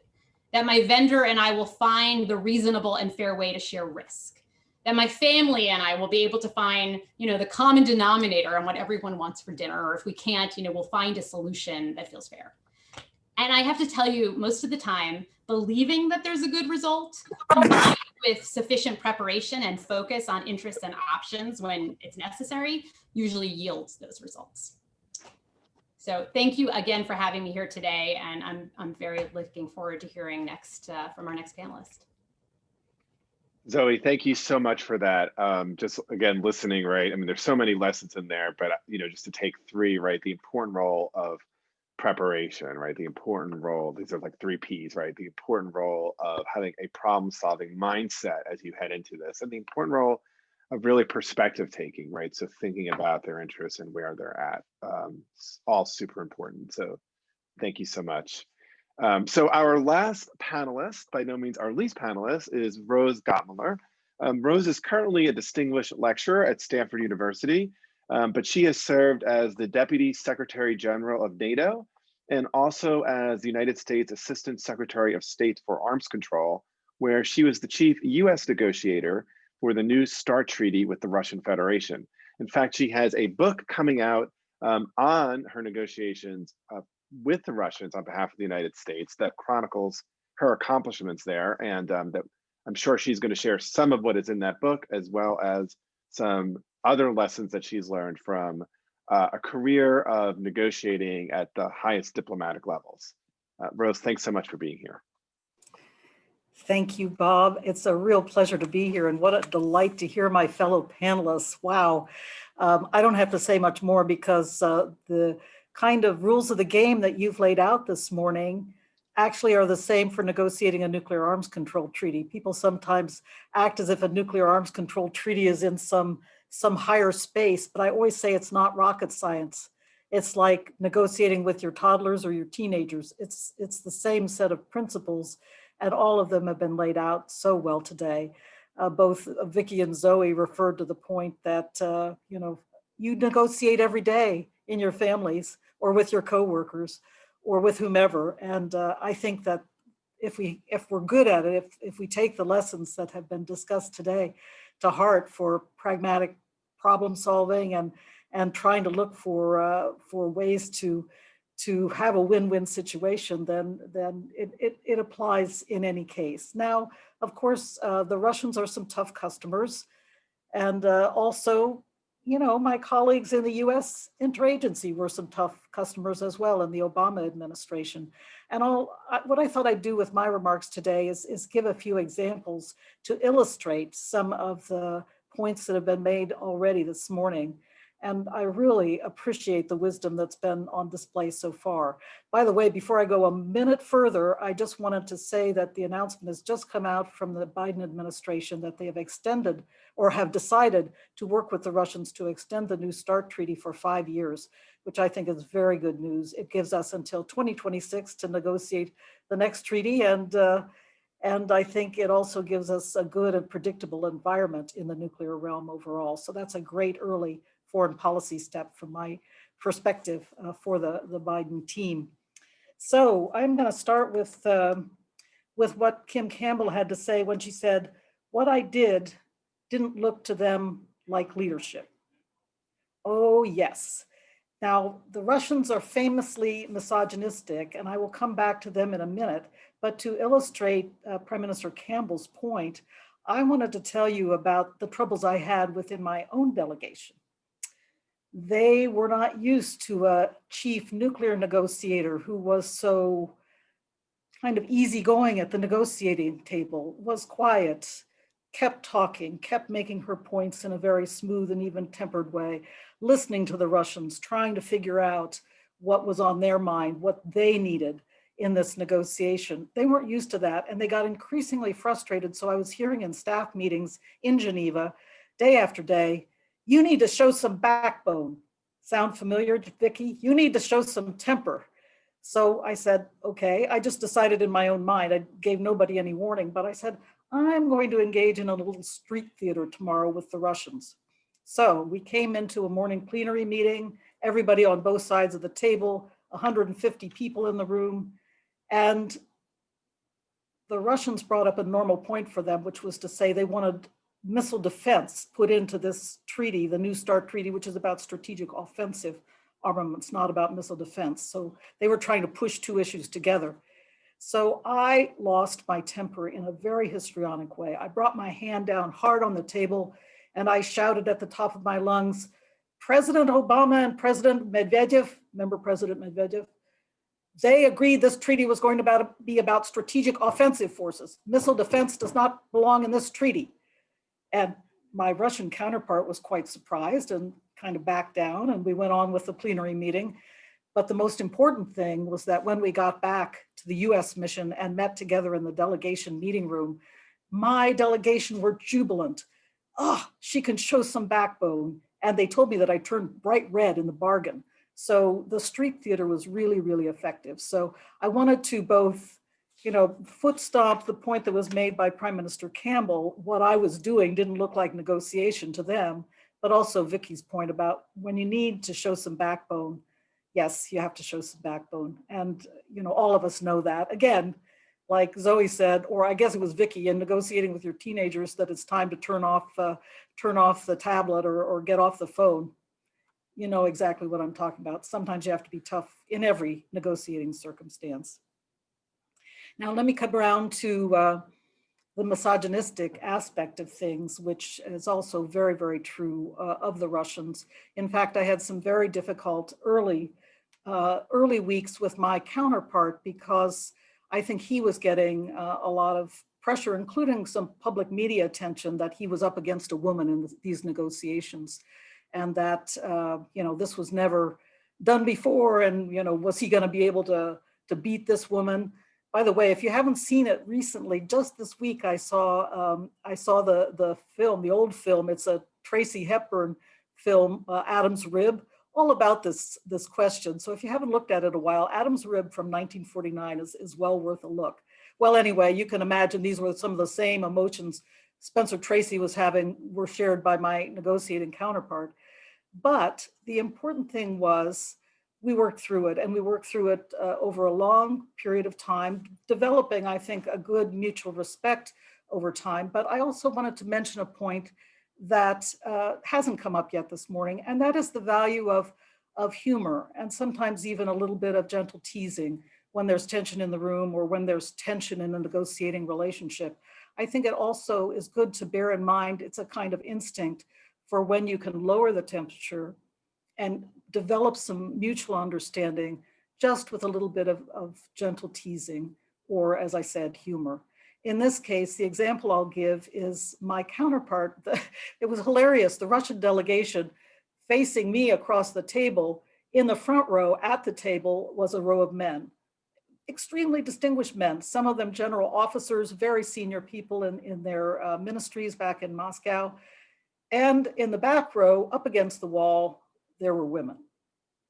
[SPEAKER 4] that my vendor and I will find the reasonable and fair way to share risk, that my family and I will be able to find, the common denominator on what everyone wants for dinner, or if we can't, we'll find a solution that feels fair. And I have to tell you, most of the time, believing that there's a good result, combined with sufficient preparation and focus on interests and options when it's necessary, usually yields those results. So thank you again for having me here today, and I'm very looking forward to hearing next from our next panelist.
[SPEAKER 1] Zoe, thank you so much for that. Just again, listening, right? I mean, there's so many lessons in there, but just to take three, right? The important role of preparation, right? The important role, these are like 3 Ps, right? The important role of having a problem-solving mindset as you head into this, and the important role of really perspective taking, right? So thinking about their interests and where they're at, it's all super important. So thank you so much. So our last panelist, by no means our least panelist, is Rose Gottmler. Rose is currently a distinguished lecturer at Stanford University, but she has served as the Deputy Secretary General of NATO and also as the United States Assistant Secretary of State for Arms Control, where she was the chief US negotiator for the new START treaty with the Russian Federation. In fact, she has a book coming out on her negotiations with the Russians on behalf of the United States that chronicles her accomplishments there, and that I'm sure she's going to share some of what is in that book, as well as some other lessons that she's learned from a career of negotiating at the highest diplomatic levels. Rose, thanks so much for being here.
[SPEAKER 5] Thank you, Bob. It's a real pleasure to be here, and what a delight to hear my fellow panelists. Wow. I don't have to say much more because the kind of rules of the game that you've laid out this morning actually are the same for negotiating a nuclear arms control treaty. People sometimes act as if a nuclear arms control treaty is in some higher space, but I always say it's not rocket science. It's like negotiating with your toddlers or your teenagers. It's the same set of principles, and all of them have been laid out so well today. Both Vicki and Zoe referred to the point that you negotiate every day in your families or with your coworkers or with whomever. And I think that if we're good at it, if we take the lessons that have been discussed today to heart for pragmatic problem solving and trying to look for ways to have a win-win situation, then it applies in any case. Now, of course, the Russians are some tough customers, and also, my colleagues in the U.S. interagency were some tough customers as well in the Obama administration. And what I thought I'd do with my remarks today is give a few examples to illustrate some of the points that have been made already this morning. And I really appreciate the wisdom that's been on display so far. By the way, before I go a minute further, I just wanted to say that the announcement has just come out from the Biden administration that they have extended or have decided to work with the Russians to extend the New START treaty for 5 years, which I think is very good news. It gives us until 2026 to negotiate the next treaty, and I think it also gives us a good and predictable environment in the nuclear realm overall. So that's a great early foreign policy step from perspective for the Biden team. So I'm going to start with what Kim Campbell had to say when she said, "What I did didn't look to them like leadership." Oh, yes. Now, the Russians are famously misogynistic, and I will come back to them in a minute. But to illustrate Prime Minister Campbell's point, I wanted to tell you about the troubles I had within my own delegation. They were not used to a chief nuclear negotiator who was so kind of easygoing at the negotiating table, was quiet, kept talking, kept making her points in a very smooth and even-tempered way, listening to the Russians, trying to figure out what was on their mind, what they needed in this negotiation. They weren't used to that, and they got increasingly frustrated. So I was hearing in staff meetings in Geneva, day after day, "You need to show some backbone." Sound familiar, Vicki? "You need to show some temper." So I said, okay, I just decided in my own mind, I gave nobody any warning, but I said, I'm going to engage in a little street theater tomorrow with the Russians. So we came into a morning plenary meeting, everybody on both sides of the table, 150 people in the room. And the Russians brought up a normal point for them, which was to say they wanted missile defense put into this treaty, the New START treaty, which is about strategic offensive armaments, not about missile defense. So they were trying to push two issues together. So I lost my temper in a very histrionic way. I brought my hand down hard on the table and I shouted at the top of my lungs, "President Obama and President Medvedev," remember President Medvedev, "they agreed this treaty was going to be about strategic offensive forces. Missile defense does not belong in this treaty." And my Russian counterpart was quite surprised and kind of backed down, and we went on with the plenary meeting. But the most important thing was that when we got back to the US mission and met together in the delegation meeting room, my delegation were jubilant. "Oh, she can show some backbone." And they told me that I turned bright red in the bargain. So the street theater was really, really effective. So I wanted to both, foot stomp the point that was made by Prime Minister Campbell. What I was doing didn't look like negotiation to them, but also Vicki's point about when you need to show some backbone, yes, you have to show some backbone. And, all of us know that. Again, like Zoe said, or I guess it was Vicki, in negotiating with your teenagers, that it's time to turn off the tablet or get off the phone. You know exactly what I'm talking about. Sometimes you have to be tough in every negotiating circumstance. Now, let me come around to the misogynistic aspect of things, which is also very, very true of the Russians. In fact, I had some very difficult early weeks with my counterpart because I think he was getting a lot of pressure, including some public media attention, that he was up against a woman in these negotiations, and that this was never done before, and was he going to be able to beat this woman? By the way, if you haven't seen it recently, just this week I saw the film, the old film. It's a Tracy Hepburn film, Adam's Rib, all about this question. So if you haven't looked at it a while, Adam's Rib from 1949 is well worth a look. Well, anyway, you can imagine these were some of the same emotions Spencer Tracy was having were shared by my negotiating counterpart. But the important thing was, we worked through it, and we worked through it over a long period of time, developing, I think, a good mutual respect over time. But I also wanted to mention a point that hasn't come up yet this morning, and that is the value of humor, and sometimes even a little bit of gentle teasing when there's tension in the room or when there's tension in a negotiating relationship. I think it also is good to bear in mind it's a kind of instinct for when you can lower the temperature and develop some mutual understanding just with a little bit of gentle teasing, or, as I said, humor. In this case, the example I'll give is my counterpart. It was hilarious. The Russian delegation facing me across the table, in the front row at the table was a row of men, extremely distinguished men, some of them general officers, very senior people in their ministries back in Moscow. And in the back row, up against the wall, there were women.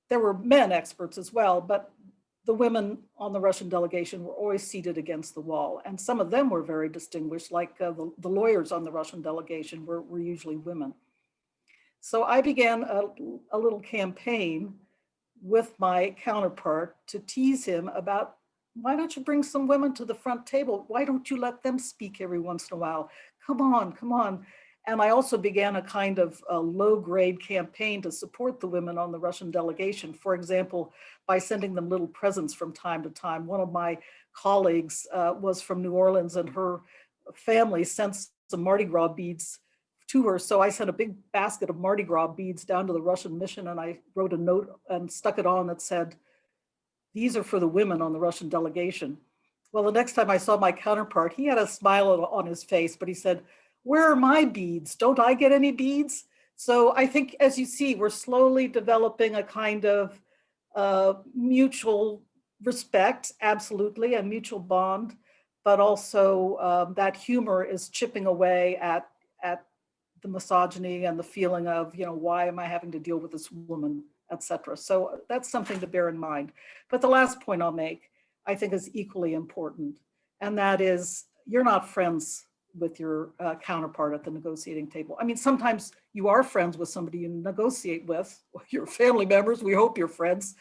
[SPEAKER 5] There were men experts as well, but the women on the Russian delegation were always seated against the wall. And some of them were very distinguished, like the lawyers on the Russian delegation were usually women. So I began a little campaign with my counterpart to tease him about, why don't you bring some women to the front table? Why don't you let them speak every once in a while? Come on, come on. And I also began a kind of a low-grade campaign to support the women on the Russian delegation, for example, by sending them little presents from time to time. One of my colleagues was from New Orleans, and her family sent some Mardi Gras beads to her. So I sent a big basket of Mardi Gras beads down to the Russian mission, and I wrote a note and stuck it on that said, "These are for the women on the Russian delegation." Well, the next time I saw my counterpart, he had a smile on his face, but he said, "Where are my beads? Don't I get any beads?" So I think, as you see, we're slowly developing a kind of mutual respect, absolutely, a mutual bond, but also that humor is chipping away at the misogyny and the feeling of, why am I having to deal with this woman, etc. So that's something to bear in mind. But the last point I'll make, I think, is equally important, and that is, you're not friends with your counterpart at the negotiating table. I mean, sometimes you are friends with somebody you negotiate with, your family members, we hope you're friends.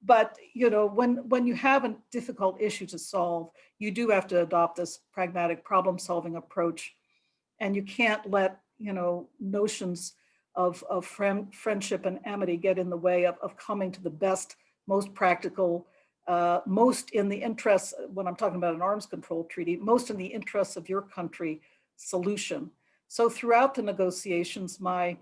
[SPEAKER 5] But when you have a difficult issue to solve, you do have to adopt this pragmatic problem-solving approach, and you can't let notions of friendship and amity get in the way of coming to the best, most practical, most in the interests, when I'm talking about an arms control treaty, most in the interests of your country solution. So throughout the negotiations, my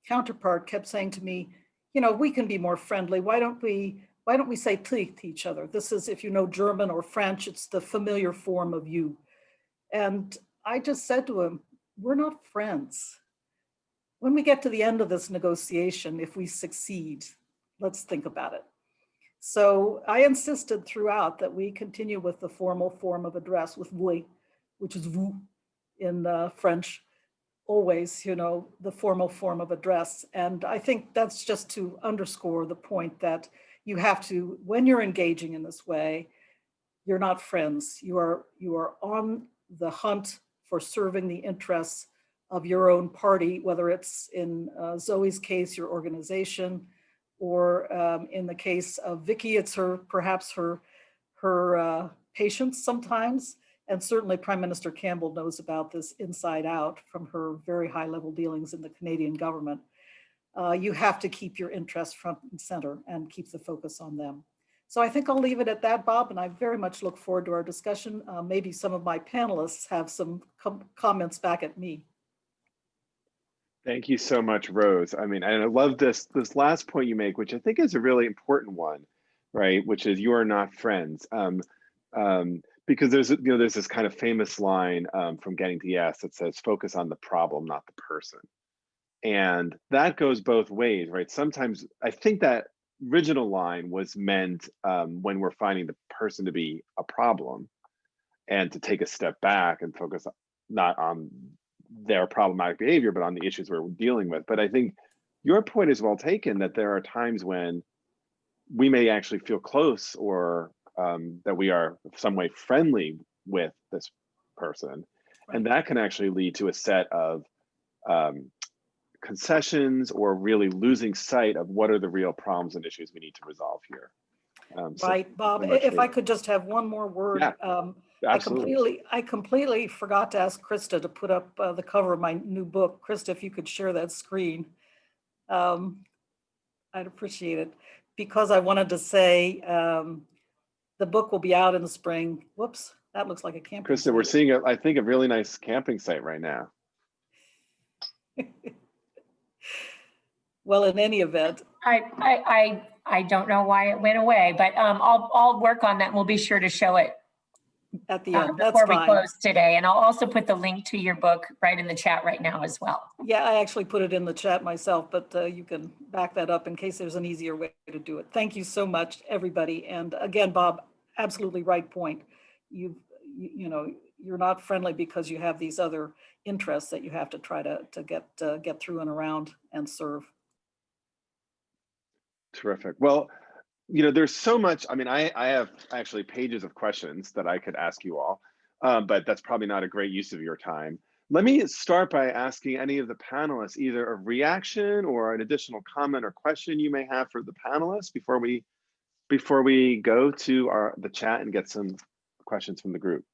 [SPEAKER 5] counterpart kept saying to me, we can be more friendly. Why don't we say "ты" to each other? This is, if you know German or French, it's the familiar form of you. And I just said to him, we're not friends. When we get to the end of this negotiation, if we succeed, let's think about it. So I insisted throughout that we continue with the formal form of address with "vous," which is "vous" in French, always, the formal form of address. And I think that's just to underscore the point that you have to, when you're engaging in this way, you're not friends. You are on the hunt for serving the interests of your own party, whether it's in Zoe's case, your organization, or in the case of Vicki, it's perhaps her patients sometimes. And certainly Prime Minister Campbell knows about this inside out from her very high level dealings in the Canadian government. You have to keep your interests front and center and keep the focus on them. So I think I'll leave it at that, Bob, and I very much look forward to our discussion. Maybe some of my panelists have some comments back at me.
[SPEAKER 1] Thank you so much, Rose. I mean, and I love this last point you make, which I think is a really important one, right? Which is, you are not friends. Because there's this kind of famous line from Getting to Yes that says, focus on the problem, not the person. And that goes both ways, right? Sometimes I think that original line was meant when we're finding the person to be a problem, and to take a step back and focus not on their problematic behavior, but on the issues we're dealing with. But I think your point is well taken, that there are times when we may actually feel close, or that we are some way friendly with this person. Right. And that can actually lead to a set of concessions, or really losing sight of what are the real problems and issues we need to resolve here.
[SPEAKER 5] Right, Bob, if I could just have one more word. Yeah, absolutely. I completely forgot to ask Krista to put up the cover of my new book. Krista, if you could share that screen, I'd appreciate it, because I wanted to say the book will be out in the spring. Whoops, that looks like a camping
[SPEAKER 1] Krista,
[SPEAKER 5] site.
[SPEAKER 1] we're seeing, I think, a really nice camping site right now.
[SPEAKER 5] Well, in any event.
[SPEAKER 6] I don't know why it went away, but I'll work on that, and we'll be sure to show it
[SPEAKER 5] at the end.
[SPEAKER 6] Before we close today. And I'll also put the link to your book right in the chat right now as well.
[SPEAKER 5] Yeah, I actually put it in the chat myself, but you can back that up in case there's an easier way to do it. Thank you so much, everybody. And again, Bob, absolutely right point. You're not friendly because you have these other interests that you have to try to get through and around and serve.
[SPEAKER 1] Terrific. Well, there's so much. I mean, I have actually pages of questions that I could ask you all, but that's probably not a great use of your time. let me start by asking any of the panelists either a reaction or an additional comment or question you may have for the panelists before we go to the chat and get some questions from the group.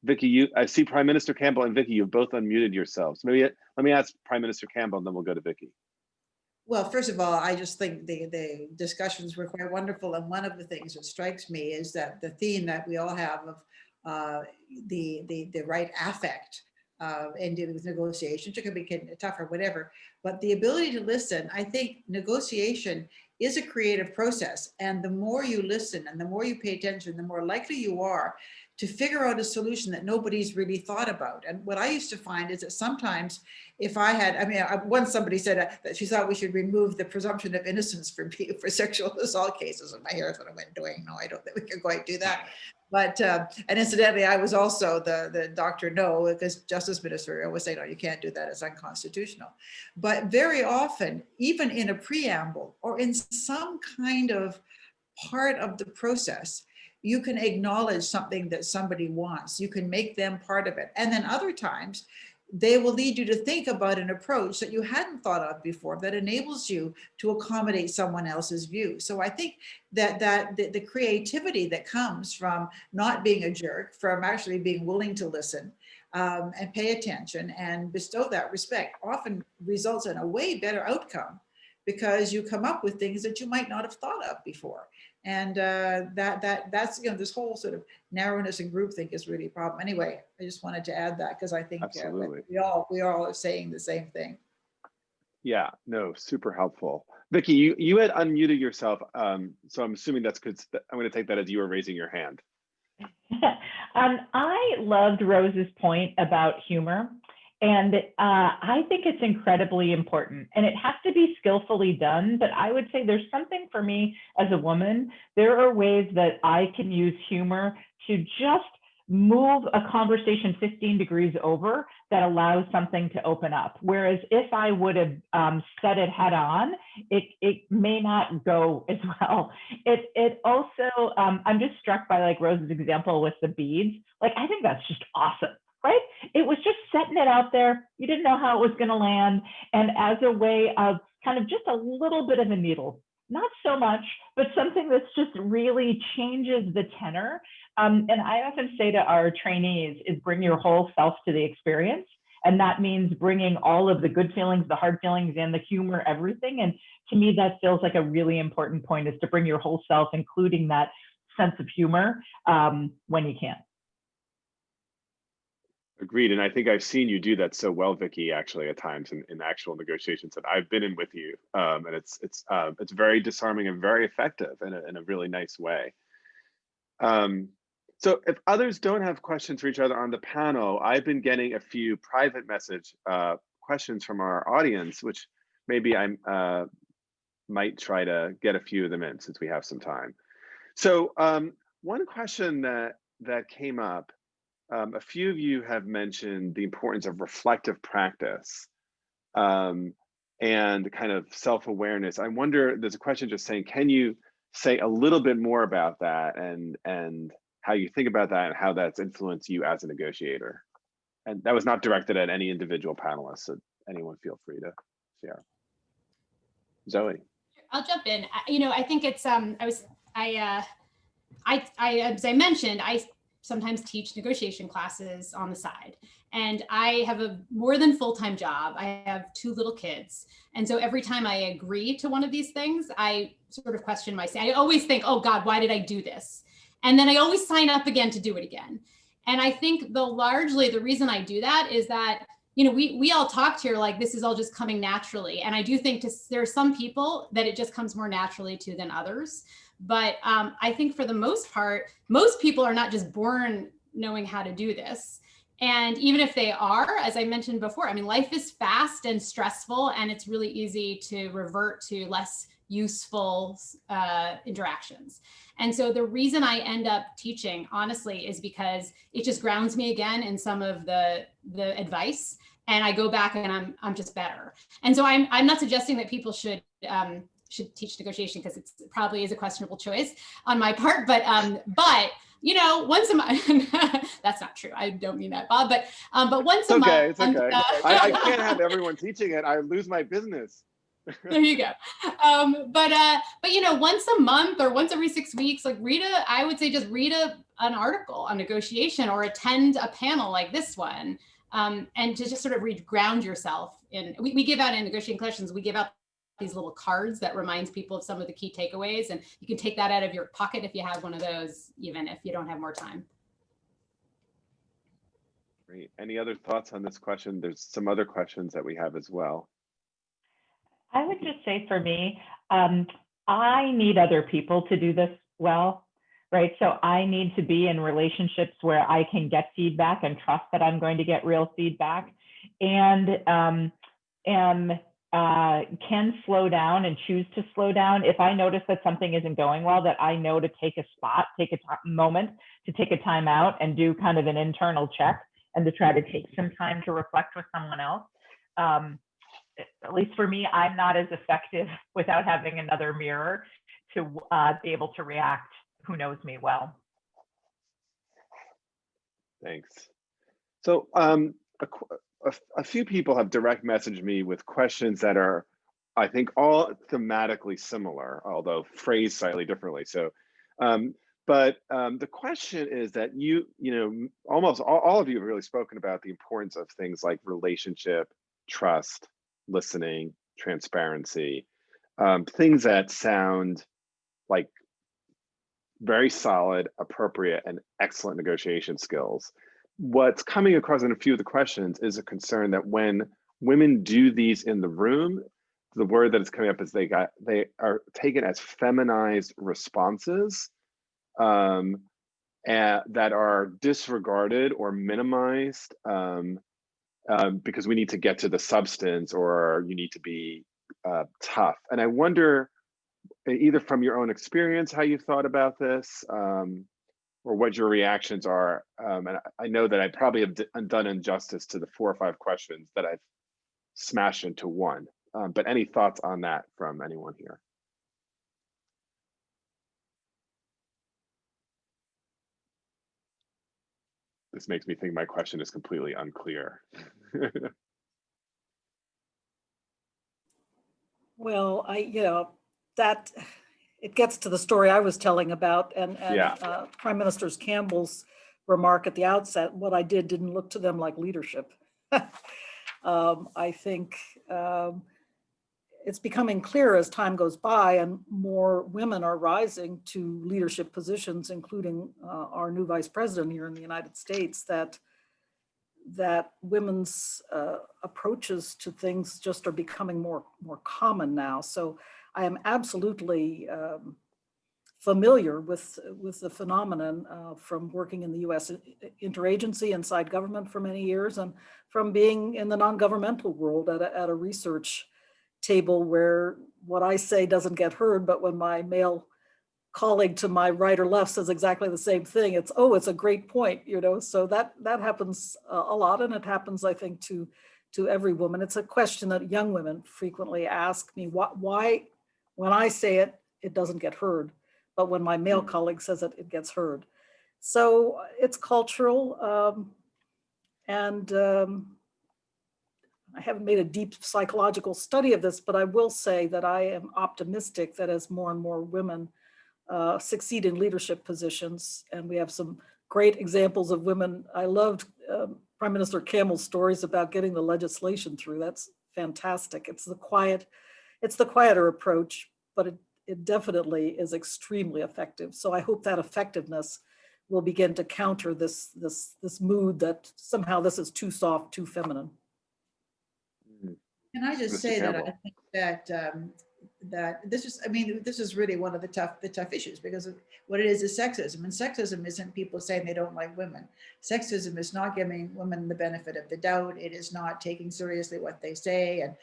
[SPEAKER 1] Vicki, I see Prime Minister Campbell and Vicki, you've both unmuted yourselves. Maybe let me ask Prime Minister Campbell and then we'll go to Vicki.
[SPEAKER 2] Well, first of all, I just think the discussions were quite wonderful. And one of the things that strikes me is that the theme that we all have of the right affect in dealing with negotiations, it could be tough or whatever, but the ability to listen, I think negotiation is a creative process. And the more you listen and the more you pay attention, the more likely you are to figure out a solution that nobody's really thought about. And what I used to find is that sometimes if I had, once somebody said that she thought we should remove the presumption of innocence for sexual assault cases, and my hair is what I went doing. No, I don't think we can quite do that. But, and incidentally, I was also the Dr. No, because Justice Minister always say, no, you can't do that, it's unconstitutional. But very often, even in a preamble or in some kind of part of the process, you can acknowledge something that somebody wants. You can make them part of it. And then other times, they will lead you to think about an approach that you hadn't thought of before that enables you to accommodate someone else's view. So I think that the creativity that comes from not being a jerk, from actually being willing to listen and pay attention and bestow that respect often results in a way better outcome because you come up with things that you might not have thought of before. And that's, this whole sort of narrowness and groupthink is really a problem. Anyway, I just wanted to add that because I think we all are saying the same thing.
[SPEAKER 1] Yeah, no, super helpful. Vicki, you had unmuted yourself. So I'm assuming that's good. I'm going to take that as you were raising your hand.
[SPEAKER 3] I loved Rose's point about humor. And I think it's incredibly important, and it has to be skillfully done. But I would say there's something for me as a woman. There are ways that I can use humor to just move a conversation 15 degrees over that allows something to open up. Whereas if I would have said it head on, it may not go as well. It also, I'm just struck by like Rose's example with the beads. Like, I think that's just awesome. Right? It was just setting it out there. You didn't know how it was going to land. And as a way of kind of just a little bit of a needle, not so much, but something that's just really changes the tenor. And I often say to our trainees is bring your whole self to the experience. And that means bringing all of the good feelings, the hard feelings, and the humor, everything. And to me, that feels like a really important point is to bring your whole self, including that sense of humor when you can.
[SPEAKER 1] Agreed, and I think I've seen you do that so well, Vicki, actually at times in actual negotiations that I've been in with you, and it's very disarming and very effective in a really nice way. So if others don't have questions for each other on the panel, I've been getting a few private message questions from our audience, which maybe I might try to get a few of them in since we have some time. So one question that came up. A few of you have mentioned the importance of reflective practice and kind of self-awareness. I wonder, there's a question just saying, can you say a little bit more about that and how you think about that and how that's influenced you as a negotiator? And that was not directed at any individual panelist, so anyone feel free to share. Zoe.
[SPEAKER 4] I'll jump in. I think it's, as I mentioned, I sometimes teach negotiation classes on the side. And I have a more than full-time job. I have 2 little kids. And so every time I agree to one of these things, I sort of question myself. I always think, oh God, why did I do this? And then I always sign up again to do it again. And I think largely the reason I do that is that, we all talked here like this is all just coming naturally. And I do think there are some people that it just comes more naturally to than others. But I think for the most part, most people are not just born knowing how to do this. And even if they are, as I mentioned before, life is fast and stressful, and it's really easy to revert to less useful interactions. And so the reason I end up teaching, honestly, is because it just grounds me again in some of the advice, and I go back and I'm just better. And so I'm not suggesting that people should teach negotiation because it probably is a questionable choice on my part, but once a month, that's not not true. I don't mean that, Bob, but once a month.
[SPEAKER 1] It's okay. I can't have everyone teaching it. I lose my business.
[SPEAKER 4] There you go. But once a month or once every 6 weeks, like I would say just read an article on negotiation or attend a panel like this one, and to just sort of ground yourself in. We give out in negotiating questions, we give out these little cards that reminds people of some of the key takeaways, and you can take that out of your pocket if you have one of those, even if you don't have more time.
[SPEAKER 1] Great. Any other thoughts on this question? There's some other questions that we have as well.
[SPEAKER 3] I would just say for me, I need other people to do this well, right? So I need to be in relationships where I can get feedback and trust that I'm going to get real feedback, and can slow down and choose to slow down. If I notice that something isn't going well, that I know to take a moment to take a time out and do kind of an internal check and to try to take some time to reflect with someone else. At least for me, I'm not as effective without having another mirror to be able to react who knows me well.
[SPEAKER 1] Thanks. So a few people have direct messaged me with questions that are, I think, all thematically similar, although phrased slightly differently. So, but the question is that almost all of you have really spoken about the importance of things like relationship, trust, listening, transparency, things that sound like very solid, appropriate, and excellent negotiation skills. What's coming across in a few of the questions is a concern that when women do these in the room, the word that is coming up is they are taken as feminized responses and that are disregarded or minimized because we need to get to the substance, or you need to be tough. And I wonder, either from your own experience, how you thought about this, or what your reactions are. And I know that I probably have done injustice to the 4 or 5 questions that I've smashed into one. But any thoughts on that from anyone here? This makes me think my question is completely unclear.
[SPEAKER 5] Well, that it gets to the story I was telling about, and
[SPEAKER 1] Yeah.
[SPEAKER 5] Prime Minister Campbell's remark at the outset, what I did didn't look to them like leadership. I think it's becoming clear as time goes by and more women are rising to leadership positions, including our new vice president here in the United States, that women's approaches to things just are becoming more common now. So I am absolutely familiar with the phenomenon from working in the U.S. interagency inside government for many years, and from being in the non-governmental world at a research table where what I say doesn't get heard, but when my male colleague to my right or left says exactly the same thing, it's a great point, so that happens a lot, and it happens, I think, to every woman. It's a question that young women frequently ask me, why when I say it, it doesn't get heard, but when my male colleague says it, it gets heard. So it's cultural, and I haven't made a deep psychological study of this, but I will say that I am optimistic that as more and more women succeed in leadership positions, and we have some great examples of women. I loved Prime Minister Campbell's stories about getting the legislation through. That's fantastic. It's the quieter approach, but it definitely is extremely effective. So I hope that effectiveness will begin to counter this mood that somehow this is too soft, too feminine.
[SPEAKER 2] Can I just say that I think that this is really one of the tough issues, because what it is sexism, and sexism isn't people saying they don't like women. Sexism is not giving women the benefit of the doubt. It is not taking seriously what they say. And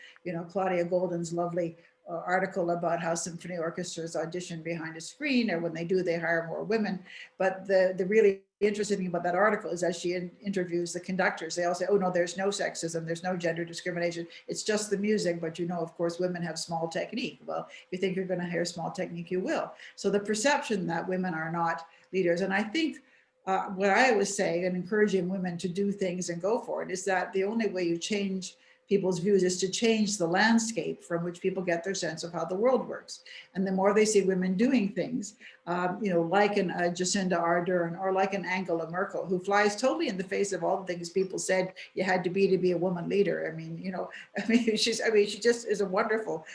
[SPEAKER 2] Claudia Golden's lovely article about how symphony orchestras audition behind a screen, or when they do, they hire more women. But the really interesting thing about that article is, as she interviews the conductors, they all say, oh no, there's no sexism, there's no gender discrimination, it's just the music. But of course, women have small technique. Well, if you think you're going to hire small technique, you will. So the perception that women are not leaders, and I think what I always say, and encouraging women to do things and go for it, is that the only way you change people's views is to change the landscape from which people get their sense of how the world works. And the more they see women doing things, like an Jacinda Ardern or like an Angela Merkel, who flies totally in the face of all the things people said you had to be a woman leader. She just is a wonderful,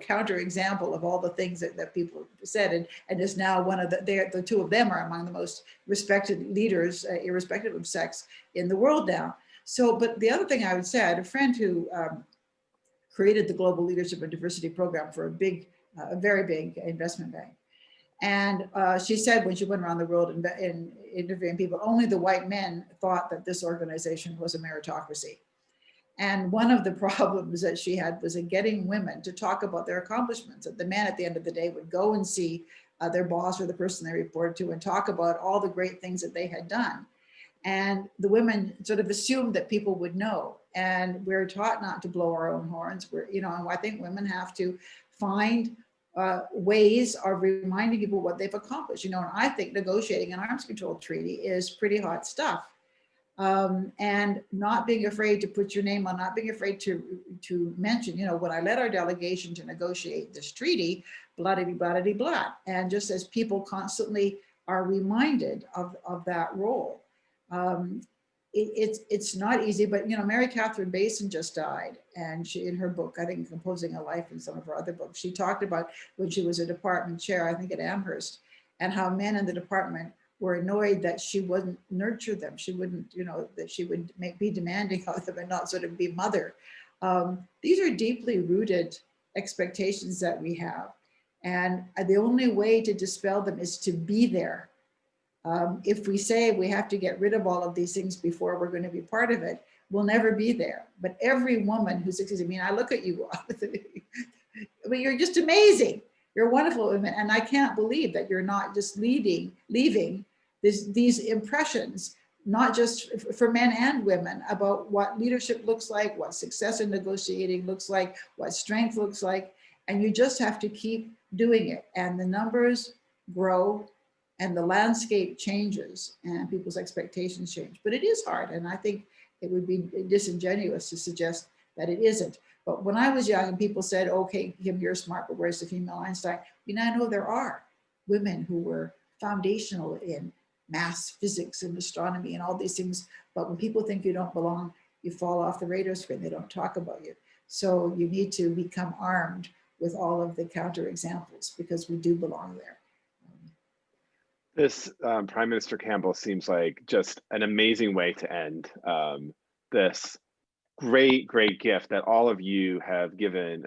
[SPEAKER 2] counter example of all the things that people said, and is now one of the two of them are among the most respected leaders, irrespective of sex, in the world now. So, but the other thing I would say, I had a friend who created the Global Leadership and Diversity Program for a very big investment bank. And she said when she went around the world in interviewing people, only the white men thought that this organization was a meritocracy. And one of the problems that she had was in getting women to talk about their accomplishments. That the men at the end of the day would go and see their boss or the person they reported to and talk about all the great things that they had done. And the women sort of assumed that people would know. And we're taught not to blow our own horns. And I think women have to find ways of reminding people what they've accomplished. And I think negotiating an arms control treaty is pretty hot stuff. And not being afraid to put your name on, not being afraid to mention, when I led our delegation to negotiate this treaty, blah. And just as people constantly are reminded of that role. It's not easy, but Mary Catherine Basin just died, and she, in her book, I think Composing a Life, and some of her other books, she talked about when she was a department chair, I think at Amherst, and how men in the department were annoyed that she wouldn't nurture them. She wouldn't, that she would be demanding of them and not sort of be mother. These are deeply rooted expectations that we have, and the only way to dispel them is to be there. If we say we have to get rid of all of these things before we're going to be part of it, we'll never be there. But every woman who succeeds, I look at you, you're just amazing. You're a wonderful woman. And I can't believe that you're not just leaving these impressions, not just for men and women, about what leadership looks like, what success in negotiating looks like, what strength looks like. And you just have to keep doing it. And the numbers grow, and the landscape changes, and people's expectations change. But it is hard, and I think it would be disingenuous to suggest that it isn't. But when I was young and people said, okay, Kim, you're smart, but where's the female Einstein? I know there are women who were foundational in math, physics, and astronomy, and all these things. But when people think you don't belong, you fall off the radar screen. They don't talk about you. So you need to become armed with all of the counterexamples, because we do belong there.
[SPEAKER 1] This Prime Minister Campbell seems like just an amazing way to end this great gift that all of you have given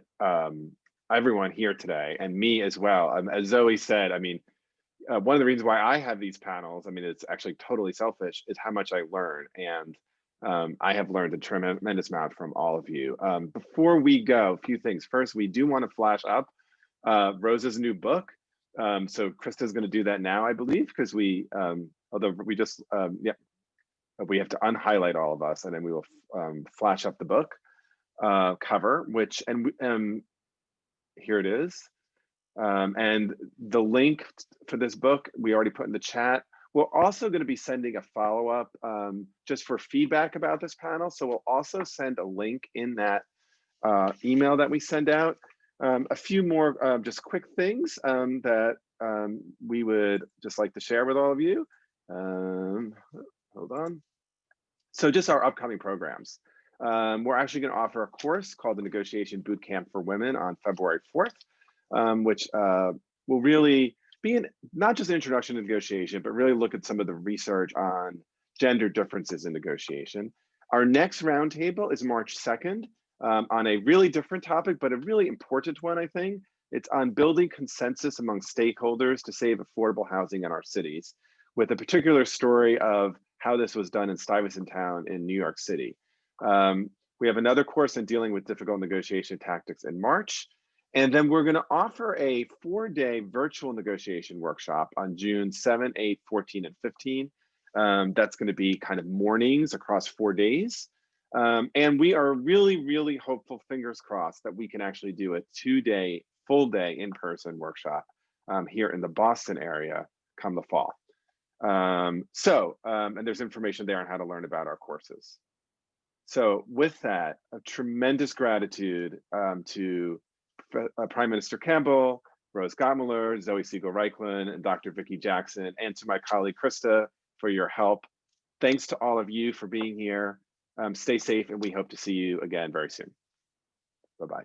[SPEAKER 1] everyone here today, and me as well. As Zoe said, one of the reasons why I have these panels, it's actually totally selfish, is how much I learn. And I have learned a tremendous amount from all of you. Before we go, a few things. First, we do want to flash up Rosa's new book. So Krista's going to do that now, I believe, because although we just, we have to unhighlight all of us, and then we will flash up the book cover, and here it is. And the link for this book, we already put in the chat. We're also going to be sending a follow-up just for feedback about this panel. So we'll also send a link in that email that we send out. A few more just quick things that we would just like to share with all of you. Hold on. So just our upcoming programs. We're actually going to offer a course called the Negotiation Bootcamp for Women on February 4th, which will really be not just an introduction to negotiation, but really look at some of the research on gender differences in negotiation. Our next roundtable is March 2nd. On a really different topic, but a really important one, I think. It's on building consensus among stakeholders to save affordable housing in our cities, with a particular story of how this was done in Stuyvesant Town in New York City. We have another course on dealing with difficult negotiation tactics in March. And then we're going to offer a 4-day virtual negotiation workshop on June 7, 8, 14, and 15. That's going to be kind of mornings across 4 days. And we are really hopeful, fingers crossed, that we can actually do a 2-day, full day in-person workshop here in the Boston area come the fall. And there's information there on how to learn about our courses. So with that, a tremendous gratitude to Prime Minister Campbell, Rose Gottmler, Zoe Siegel Reichlen, and Dr. Vicki Jackson, and to my colleague Krista for your help. Thanks to all of you for being here. Stay safe, and we hope to see you again very soon. Bye-bye.